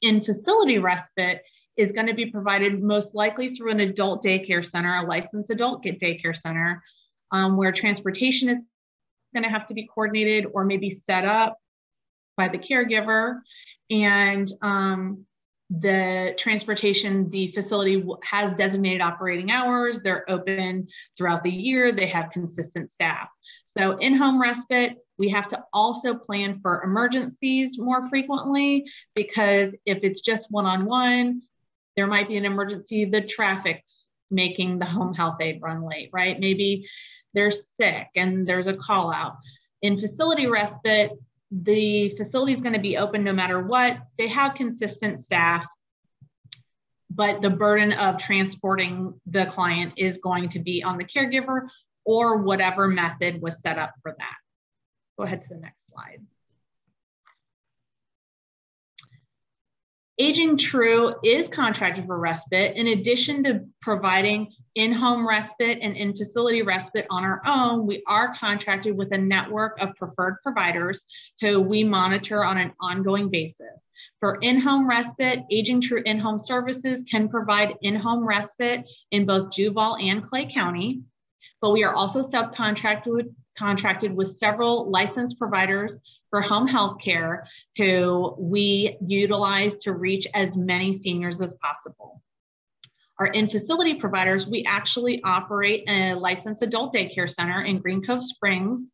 In-facility respite is going to be provided most likely through an adult daycare center, a licensed adult daycare center, where transportation is going to have to be coordinated or maybe set up by the caregiver. And the transportation, the facility has designated operating hours. They're open throughout the year. They have consistent staff. So in-home respite, we have to also plan for emergencies more frequently, because if it's just one-on-one, there might be an emergency. The traffic's making the home health aide run late, right? Maybe they're sick and there's a call out. In facility respite, the facility is going to be open no matter what. They have consistent staff, but the burden of transporting the client is going to be on the caregiver or whatever method was set up for that. Go ahead to the next slide. Aging True is contracted for respite. In addition to providing in-home respite and in-facility respite on our own, we are contracted with a network of preferred providers who we monitor on an ongoing basis. For in-home respite, Aging True in-home services can provide in-home respite in both Duval and Clay County, but we are also subcontracted with several licensed providers for home health care who we utilize to reach as many seniors as possible. Our in-facility providers, we actually operate a licensed adult daycare center in Green Cove Springs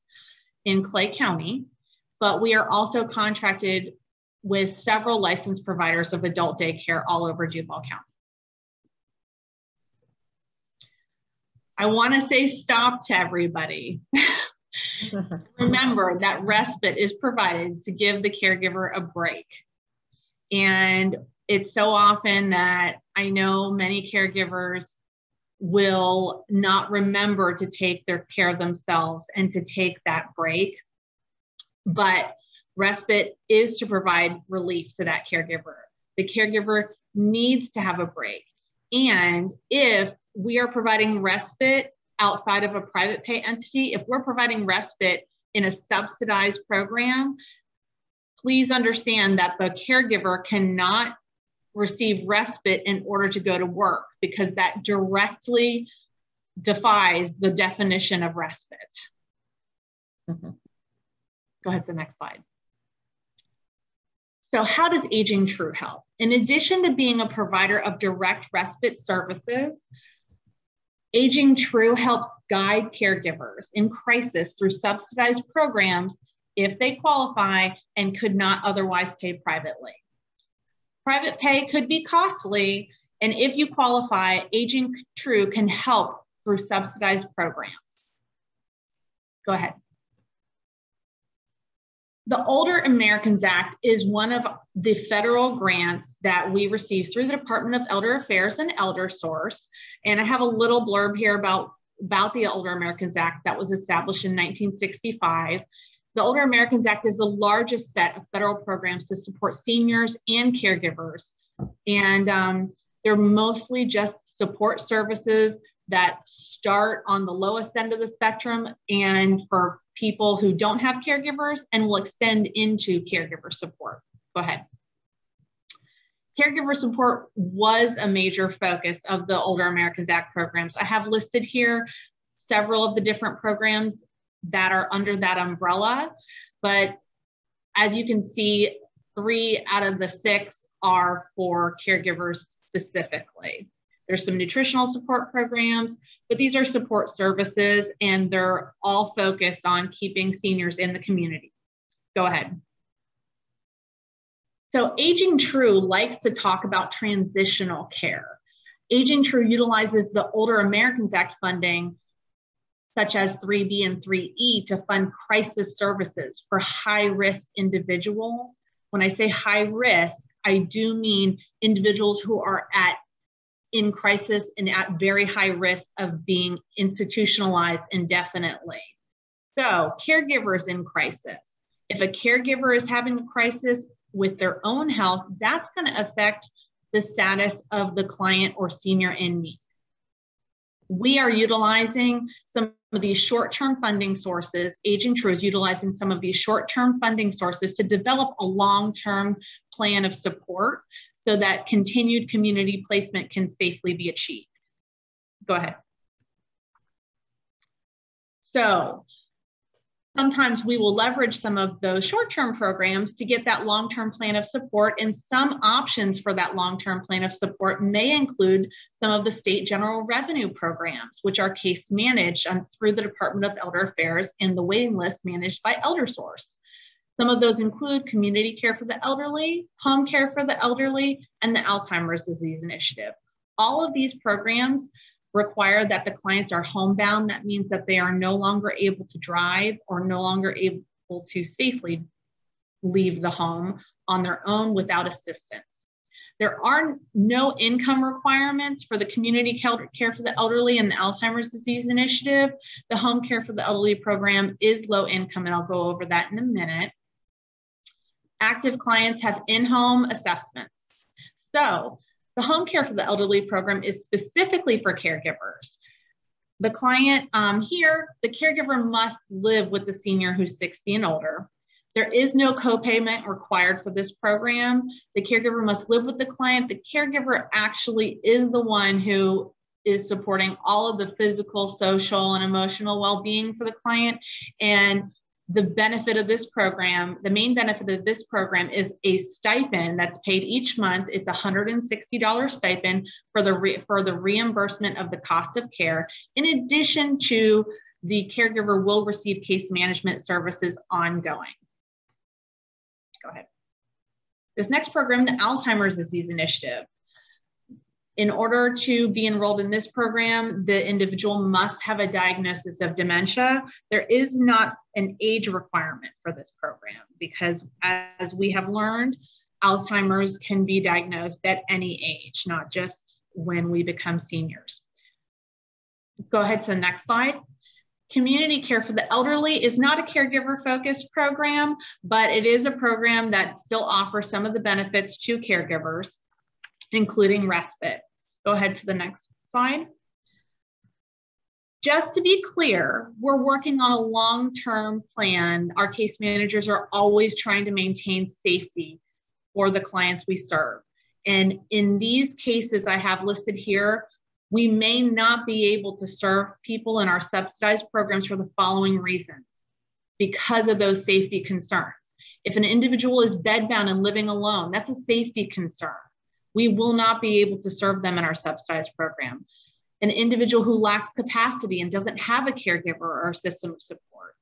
in Clay County, but we are also contracted with several licensed providers of adult daycare all over Duval County. I want to say stop to everybody. Remember that respite is provided to give the caregiver a break. And it's so often that I know many caregivers will not remember to take their care of themselves and to take that break. But respite is to provide relief to that caregiver. The caregiver needs to have a break. And if we are providing respite outside of a private pay entity, if we're providing respite in a subsidized program, please understand that the caregiver cannot receive respite in order to go to work, because that directly defies the definition of respite. Mm-hmm. Go ahead to the next slide. So how does Aging True help? In addition to being a provider of direct respite services, Aging True helps guide caregivers in crisis through subsidized programs if they qualify and could not otherwise pay privately. Private pay could be costly, and if you qualify, Aging True can help through subsidized programs. Go ahead. The Older Americans Act is one of the federal grants that we receive through the Department of Elder Affairs and Elder Source. And I have a little blurb here about the Older Americans Act that was established in 1965. The Older Americans Act is the largest set of federal programs to support seniors and caregivers. And they're mostly just support services that start on the lowest end of the spectrum and for people who don't have caregivers, and will extend into caregiver support. Go ahead. Caregiver support was a major focus of the Older Americans Act programs. I have listed here several of the different programs that are under that umbrella, but as you can see, 3 out of the 6 are for caregivers specifically. There's some nutritional support programs, but these are support services and they're all focused on keeping seniors in the community. Go ahead. So Aging True likes to talk about transitional care. Aging True utilizes the Older Americans Act funding, such as 3B and 3E, to fund crisis services for high-risk individuals. When I say high risk, I do mean individuals who are in crisis and at very high risk of being institutionalized indefinitely. So caregivers in crisis. If a caregiver is having a crisis with their own health, that's going to affect the status of the client or senior in need. We are utilizing some of these short-term funding sources. Aging True is utilizing some of these short-term funding sources to develop a long-term plan of support so that continued community placement can safely be achieved. Go ahead. So sometimes we will leverage some of those short-term programs to get that long-term plan of support, and some options for that long-term plan of support may include some of the state general revenue programs, which are case managed through the Department of Elder Affairs and the waiting list managed by ElderSource. Some of those include community care for the elderly, home care for the elderly, and the Alzheimer's disease initiative. All of these programs require that the clients are homebound. That means that they are no longer able to drive or no longer able to safely leave the home on their own without assistance. There are no income requirements for the community care for the elderly and the Alzheimer's disease initiative. The home care for the elderly program is low income, and I'll go over that in a minute. Active clients have in-home assessments. So the home care for the elderly program is specifically for caregivers. The client here, the caregiver must live with the senior who's 60 and older. There is no copayment required for this program. The caregiver must live with the client. The caregiver actually is the one who is supporting all of the physical, social, and emotional well-being for the client. And the benefit of this program, the main benefit of this program is a stipend that's paid each month. It's a $160 stipend for the reimbursement of the cost of care. In addition to, the caregiver will receive case management services ongoing. Go ahead. This next program, the Alzheimer's disease initiative. In order to be enrolled in this program, the individual must have a diagnosis of dementia. There is not an age requirement for this program because, as we have learned, Alzheimer's can be diagnosed at any age, not just when we become seniors. Go ahead to the next slide. Community care for the elderly is not a caregiver-focused program, but it is a program that still offers some of the benefits to caregivers, including respite. Go ahead to the next slide. Just to be clear, we're working on a long-term plan. Our case managers are always trying to maintain safety for the clients we serve. And in these cases I have listed here, we may not be able to serve people in our subsidized programs for the following reasons, because of those safety concerns. If an individual is bedbound and living alone, that's a safety concern. We will not be able to serve them in our subsidized program. An individual who lacks capacity and doesn't have a caregiver or a system of support.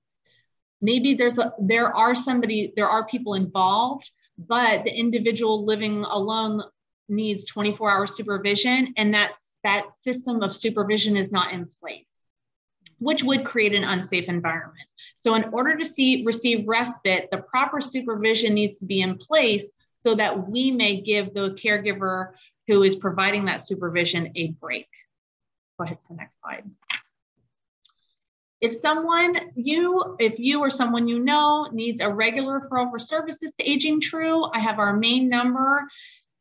Maybe there are people involved, but the individual living alone needs 24-hour supervision, and that system of supervision is not in place, which would create an unsafe environment. So in order to receive respite, the proper supervision needs to be in place so that we may give the caregiver who is providing that supervision a break. Go ahead to the next slide. If you or someone you know needs a regular referral for services to Aging True, I have our main number.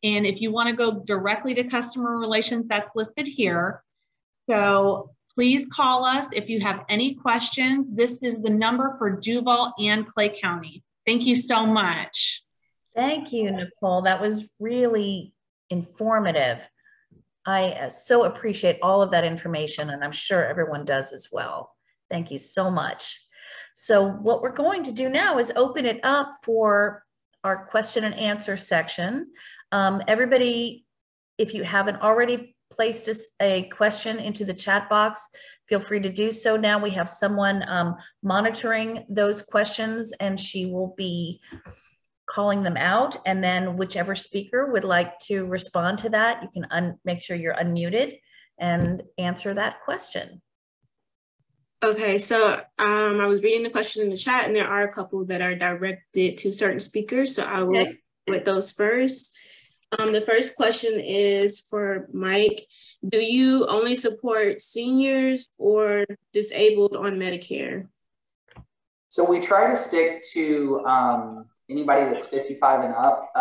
And if you want to go directly to customer relations, that's listed here. So please call us if you have any questions. This is the number for Duval and Clay County. Thank you so much. Thank you, Nicole. That was really informative. I so appreciate all of that information, and I'm sure everyone does as well. Thank you so much. So what we're going to do now is open it up for our question and answer section. Everybody, if you haven't already placed a question into the chat box, feel free to do so now. We have someone monitoring those questions, and she will be calling them out, and then whichever speaker would like to respond to that, you can make sure you're unmuted and answer that question. Okay, so I was reading the question in the chat, and there are a couple that are directed to certain speakers, so I will with those first. The first question is for Mike. Do you only support seniors or disabled on Medicare? So we try to stick to anybody that's 55 and up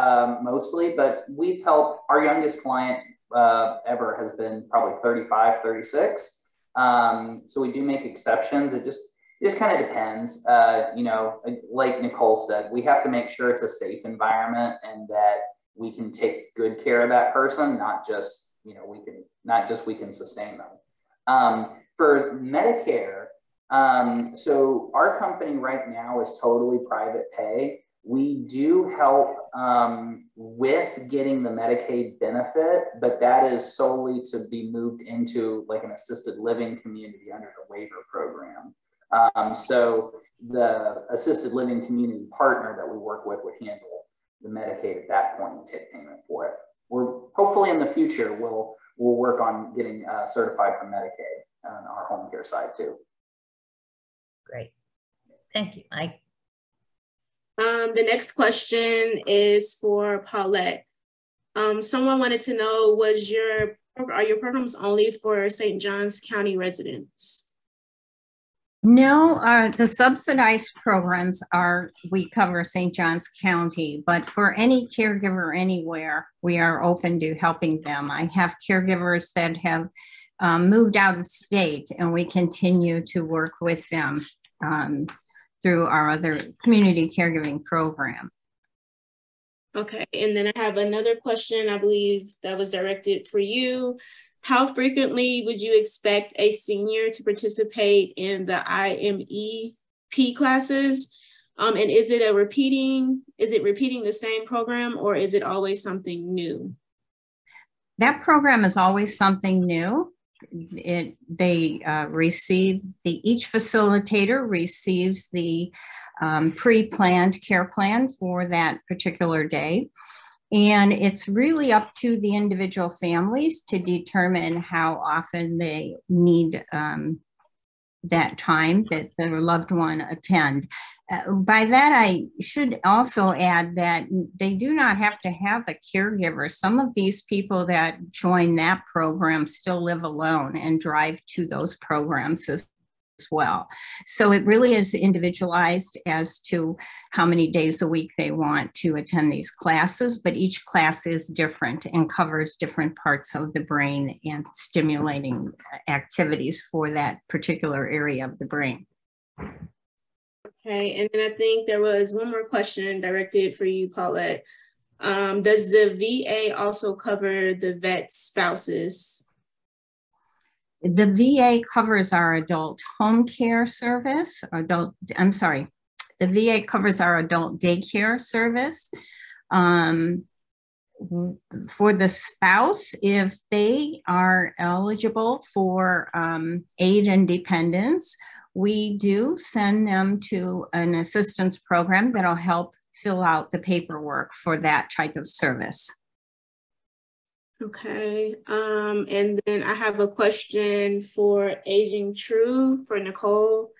mostly, but we've helped, our youngest client ever has been probably 35, 36. So we do make exceptions. It just kind of depends. You know, like Nicole said, we have to make sure it's a safe environment and that we can take good care of that person, not just, you know, we can sustain them. For Medicare, so our company right now is totally private pay. We do help with getting the Medicaid benefit, but that is solely to be moved into like an assisted living community under the waiver program. So the assisted living community partner that we work with would handle the Medicaid at that point and take payment for it. We're hopefully in the future, we'll work on getting certified for Medicaid on our home care side too. Great. Thank you, Mike. The next question is for Paulette. Someone wanted to know, are your programs only for St. Johns County residents? No, the subsidized programs we cover St. Johns County, but for any caregiver anywhere, we are open to helping them. I have caregivers that have moved out of state, and we continue to work with them through our other community caregiving program. Okay, and then I have another question, I believe that was directed for you. How frequently would you expect a senior to participate in the IMEP classes? And is it repeating the same program, or is it always something new? That program is always something new. Each facilitator receives the pre-planned care plan for that particular day. And it's really up to the individual families to determine how often they need that time that their loved one attend. By that, I should also add that they do not have to have a caregiver. Some of these people that join that program still live alone and drive to those programs as well. So it really is individualized as to how many days a week they want to attend these classes, but each class is different and covers different parts of the brain and stimulating activities for that particular area of the brain. Okay, and then I think there was one more question directed for you, Paulette. Does the VA also cover the vet spouses? The VA covers our adult home care service, the VA covers our adult daycare service. For the spouse, if they are eligible for aid and dependence, we do send them to an assistance program that'll help fill out the paperwork for that type of service. Okay, and then I have a question for Aging True for Nicole.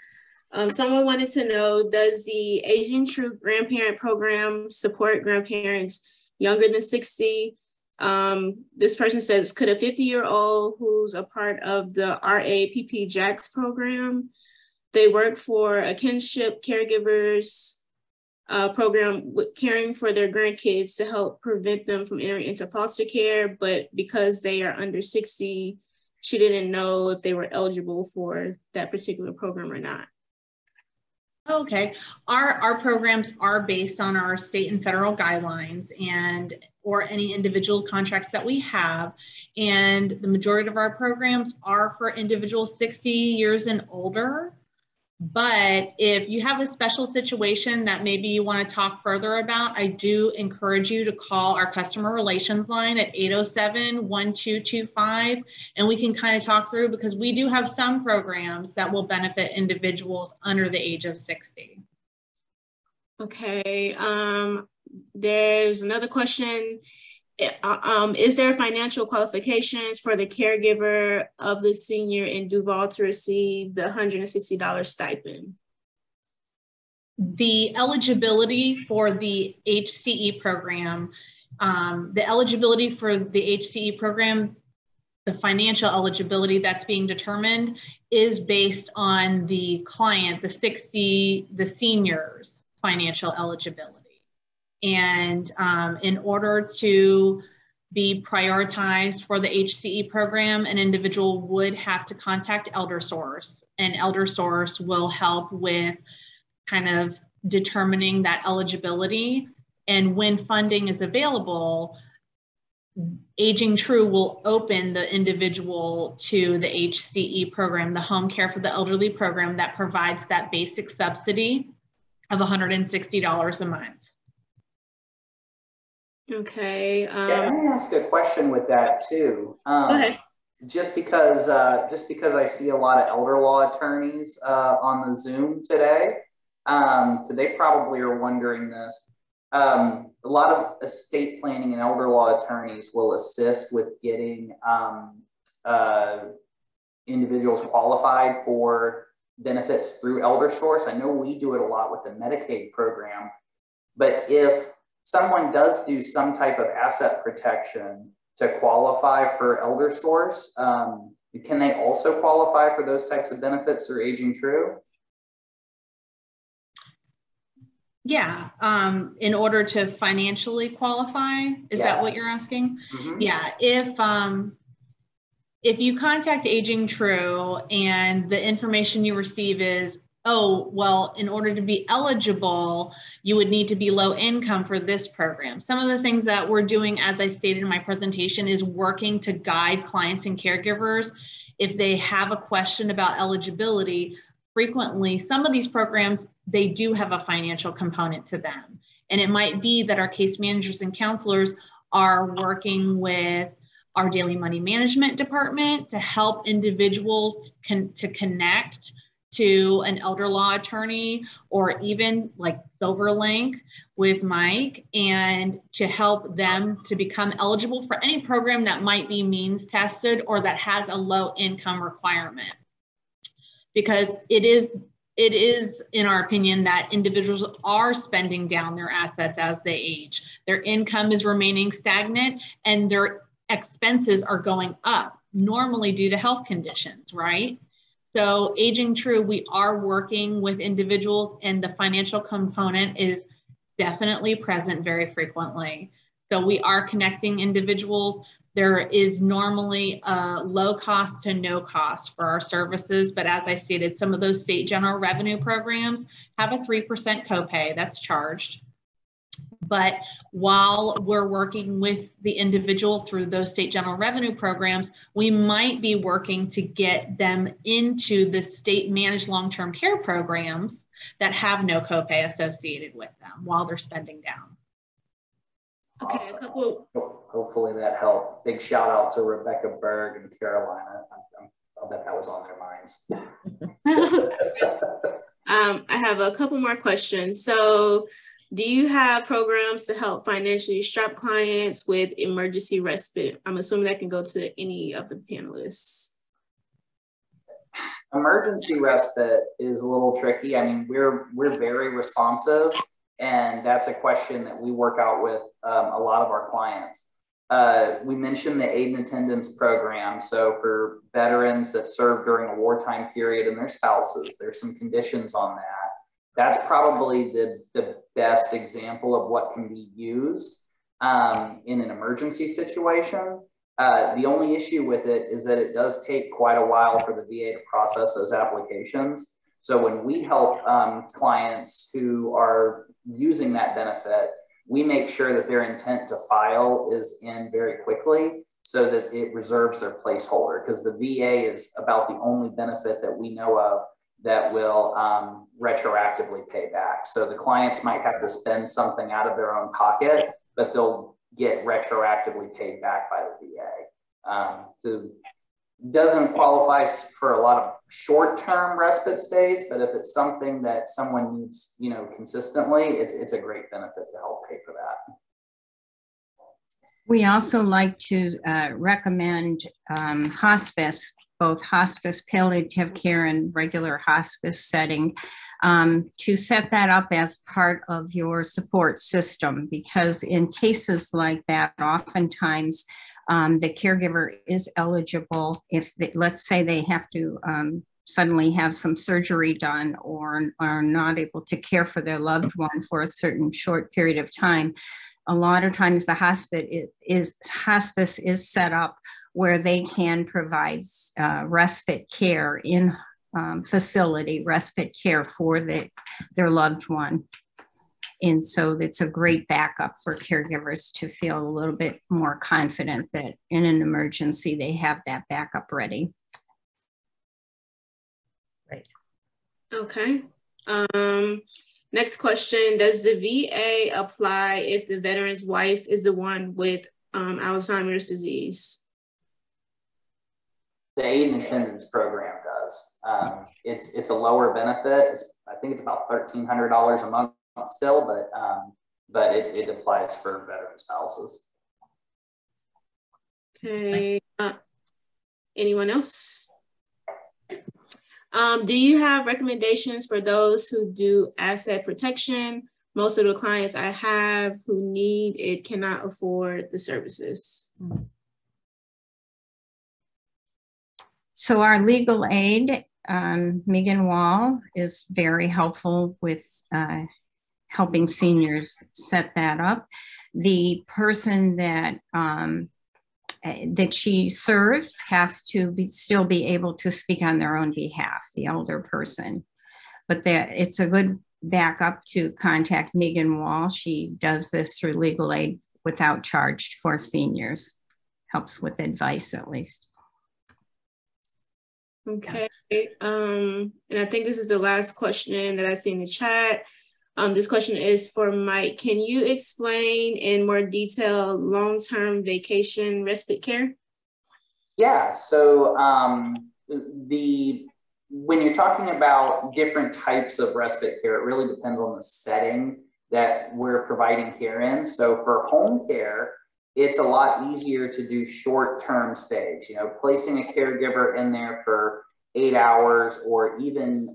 Someone wanted to know, does the Aging True Grandparent Program support grandparents younger than 60? This person says, could a 50-year-old who's a part of the RAPP JAX program, they work for a kinship caregivers program with caring for their grandkids to help prevent them from entering into foster care, but because they are under 60, she didn't know if they were eligible for that particular program or not. Okay, our programs are based on our state and federal guidelines or any individual contracts that we have. And the majority of our programs are for individuals 60 years and older. But if you have a special situation that maybe you want to talk further about, I do encourage you to call our customer relations line at 807-1225, and we can kind of talk through, because we do have some programs that will benefit individuals under the age of 60. Okay, There's another question. Is there financial qualifications for the caregiver of the senior in Duval to receive the $160 stipend? The eligibility for the HCE program, the eligibility for the HCE program, the financial eligibility that's being determined is based on the client, the senior's financial eligibility. And in order to be prioritized for the HCE program, an individual would have to contact ElderSource, and ElderSource will help with kind of determining that eligibility. And when funding is available, Aging True will open the individual to the HCE program, the Home Care for the Elderly program that provides that basic subsidy of $160 a month. Okay. Let me ask a question with that too. Go ahead. Just because I see a lot of elder law attorneys on the Zoom today, so they probably are wondering this. A lot of estate planning and elder law attorneys will assist with getting individuals qualified for benefits through ElderSource. I know we do it a lot with the Medicaid program, but if someone does do some type of asset protection to qualify for ElderSource, can they also qualify for those types of benefits through Aging True? Yeah, in order to financially qualify, is that what you're asking? Mm-hmm. Yeah, if you contact Aging True and the information you receive is, oh, well, in order to be eligible, you would need to be low income for this program. Some of the things that we're doing, as I stated in my presentation, is working to guide clients and caregivers if they have a question about eligibility. Frequently, some of these programs, they do have a financial component to them. And it might be that our case managers and counselors are working with our daily money management department to help individuals to connect to an elder law attorney, or even like SilverLink with Mike, and to help them to become eligible for any program that might be means tested or that has a low income requirement. Because it is, in our opinion, that individuals are spending down their assets as they age. Their income is remaining stagnant and their expenses are going up, normally due to health conditions, right? So Aging True, we are working with individuals, and the financial component is definitely present very frequently. So we are connecting individuals. There is normally a low cost to no cost for our services, but as I stated, some of those state general revenue programs have a 3% copay that's charged. But while we're working with the individual through those state general revenue programs, we might be working to get them into the state managed long-term care programs that have no copay associated with them while they're spending down. Okay, awesome. A couple. Hopefully that helped. Big shout out to Rebecca Berg and Carolina. I'll bet that was on their minds. I have a couple more questions. So, do you have programs to help financially strapped clients with emergency respite? I'm assuming that can go to any of the panelists. Emergency respite is a little tricky. I mean, we're very responsive, and that's a question that we work out with a lot of our clients. We mentioned the aid and attendance program. So for veterans that served during a wartime period and their spouses, there's some conditions on that. That's probably the best example of what can be used in an emergency situation. The only issue with it is that it does take quite a while for the VA to process those applications. So when we help clients who are using that benefit, we make sure that their intent to file is in very quickly so that it reserves their placeholder, because the VA is about the only benefit that we know of that will retroactively pay back. So the clients might have to spend something out of their own pocket, but they'll get retroactively paid back by the VA. So doesn't qualify for a lot of short-term respite stays, but if it's something that someone needs, you know, consistently, it's a great benefit to help pay for that. We also like to recommend hospice, both hospice palliative care and regular hospice setting, to set that up as part of your support system, because in cases like that, oftentimes the caregiver is eligible if, let's say they have to suddenly have some surgery done or are not able to care for their loved one for a certain short period of time. A lot of times the hospice is set up where they can provide respite care in facility, respite care for their loved one. And so it's a great backup for caregivers to feel a little bit more confident that in an emergency, they have that backup ready. Right. Okay. Next question, does the VA apply if the veteran's wife is the one with Alzheimer's disease? The aid and attendance program does. It's a lower benefit. I think it's about $1,300 a month still, but it applies for veteran spouses. Okay. Anyone else? Do you have recommendations for those who do asset protection? Most of the clients I have who need it cannot afford the services. So our legal aid, Megan Wall, is very helpful with helping seniors set that up. The person that she serves has to still be able to speak on their own behalf, the elder person. But it's a good backup to contact Megan Wall. She does this through legal aid without charge for seniors. Helps with advice, at least. Okay. And I think this is the last question that I see in the chat. This question is for Mike. Can you explain in more detail long-term vacation respite care? Yeah, so when you're talking about different types of respite care, it really depends on the setting that we're providing care in. So for home care, it's a lot easier to do short-term stays, you know, placing a caregiver in there for 8 hours or even,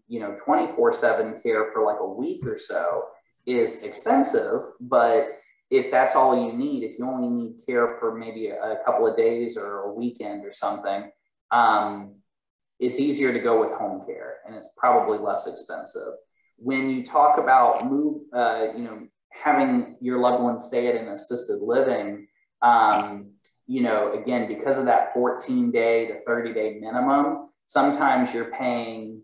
you know, 24/7 care for like a week or so is expensive. But if that's all you need, if you only need care for maybe a couple of days or a weekend or something, it's easier to go with home care and it's probably less expensive. When you talk about you know, having your loved one stay at an assisted living, you know, again, because of that 14-day to 30-day minimum, sometimes you're paying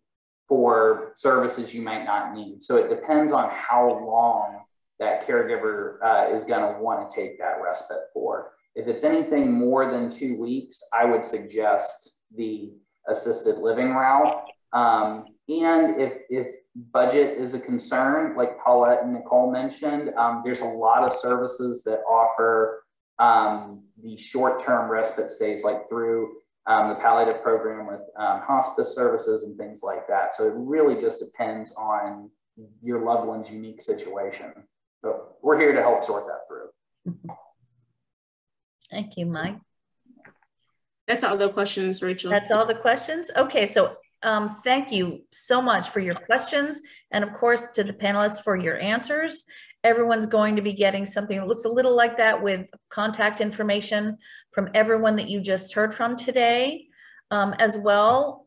for services you might not need. So it depends on how long that caregiver is going to want to take that respite for. If it's anything more than 2 weeks, I would suggest the assisted living route. And if budget is a concern, like Paulette and Nicole mentioned, there's a lot of services that offer the short-term respite stays, like through the palliative program with hospice services and things like that. So it really just depends on your loved one's unique situation. So we're here to help sort that through. Thank you, Mike. That's all the questions, Rachel. That's all the questions. Okay, so thank you so much for your questions. And of course, to the panelists for your answers. Everyone's going to be getting something that looks a little like that with contact information from everyone that you just heard from today. As well,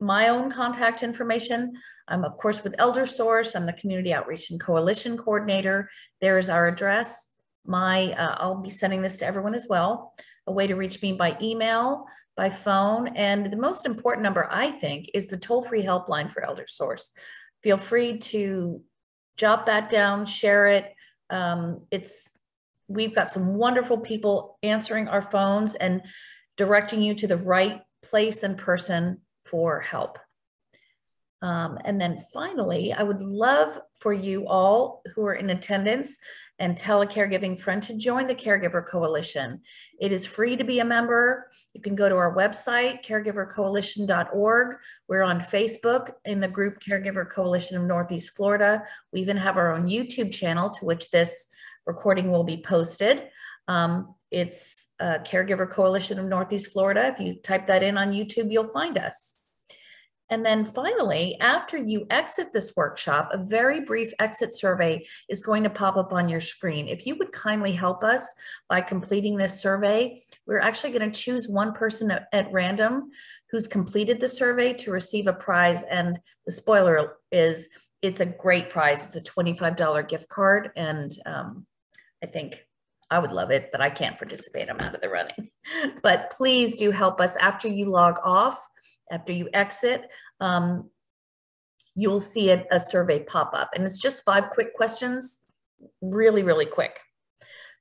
my own contact information. I'm of course with ElderSource. I'm the Community Outreach and Coalition Coordinator. There is our address. I'll be sending this to everyone as well. A way to reach me by email, by phone, and the most important number, I think, is the toll-free helpline for ElderSource. Feel free to jot that down, share it. We've got some wonderful people answering our phones and directing you to the right place and person for help. And then finally, I would love for you all who are in attendance and tell a caregiving friend to join the Caregiver Coalition. It is free to be a member. You can go to our website, caregivercoalition.org. We're on Facebook in the group Caregiver Coalition of Northeast Florida. We even have our own YouTube channel to which this recording will be posted. It's Caregiver Coalition of Northeast Florida. If you type that in on YouTube, you'll find us. And then finally, after you exit this workshop, a very brief exit survey is going to pop up on your screen. If you would kindly help us by completing this survey, we're actually going to choose one person at random who's completed the survey to receive a prize. And the spoiler is it's a great prize. It's a $25 gift card. And I think I would love it, but I can't participate. I'm out of the running. But please do help us after you log off. After you exit, you'll see a survey pop up, and it's just 5 quick questions, really, really quick.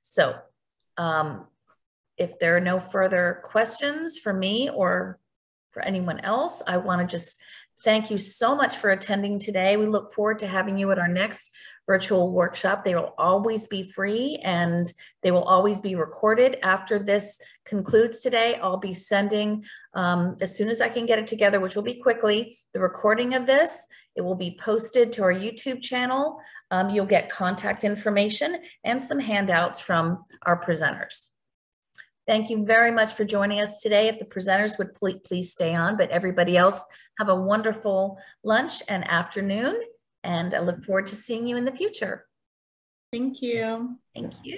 So if there are no further questions for me or for anyone else, I want to just thank you so much for attending today. We look forward to having you at our next virtual workshop. They will always be free and they will always be recorded. After this concludes today, I'll be sending, as soon as I can get it together, which will be quickly, the recording of this. It will be posted to our YouTube channel. You'll get contact information and some handouts from our presenters. Thank you very much for joining us today. If the presenters would please stay on, but everybody else, have a wonderful lunch and afternoon, and I look forward to seeing you in the future. Thank you. Thank you.